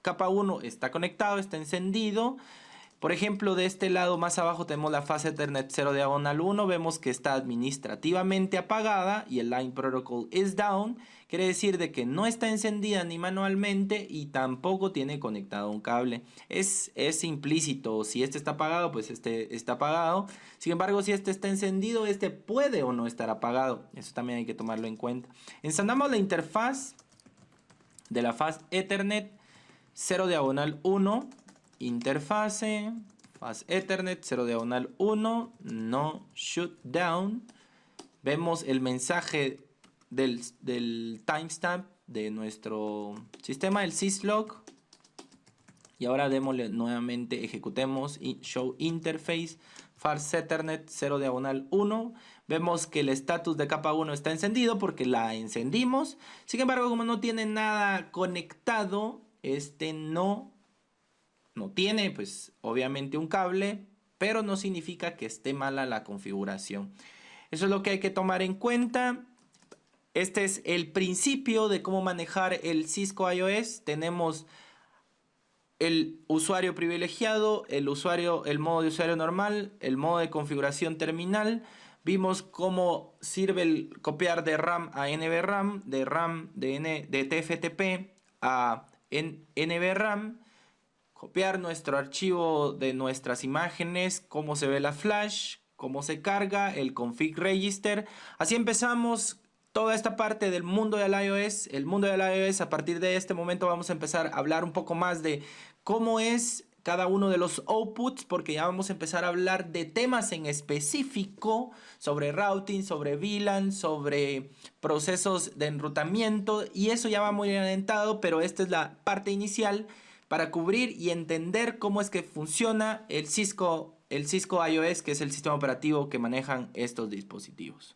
capa 1 está conectado, está encendido. Por ejemplo, de este lado más abajo tenemos la fase Ethernet 0/1. Vemos que está administrativamente apagada y el line protocol is down. Quiere decir de que no está encendida ni manualmente y tampoco tiene conectado un cable. Es implícito. Si este está apagado, pues este está apagado. Sin embargo, si este está encendido, este puede o no estar apagado. Eso también hay que tomarlo en cuenta. Encendamos la interfaz de la fase Ethernet 0/1. Interfase, fase Ethernet 0/1, no shutdown. Vemos el mensaje del timestamp de nuestro sistema, el syslog. Y ahora démosle nuevamente, ejecutemos show interface, fase Ethernet 0/1. Vemos que el estatus de capa 1 está encendido porque la encendimos. Sin embargo, como no tiene nada conectado, no tiene, pues obviamente un cable, pero no significa que esté mala la configuración. Eso es lo que hay que tomar en cuenta. Este es el principio de cómo manejar el Cisco iOS. Tenemos el usuario privilegiado, el modo de usuario normal, el modo de configuración terminal. Vimos cómo sirve el copiar de RAM a NVRAM, de RAM de TFTP a NVRAM. Copiar nuestro archivo de nuestras imágenes, cómo se ve la flash, cómo se carga, el config register. Así empezamos toda esta parte del mundo del iOS. El mundo del iOS, a partir de este momento vamos a empezar a hablar un poco más de cómo es cada uno de los outputs, porque ya vamos a empezar a hablar de temas en específico sobre routing, sobre VLAN, sobre procesos de enrutamiento, y eso ya va muy adelantado, pero esta es la parte inicial para cubrir y entender cómo es que funciona el Cisco iOS, que es el sistema operativo que manejan estos dispositivos.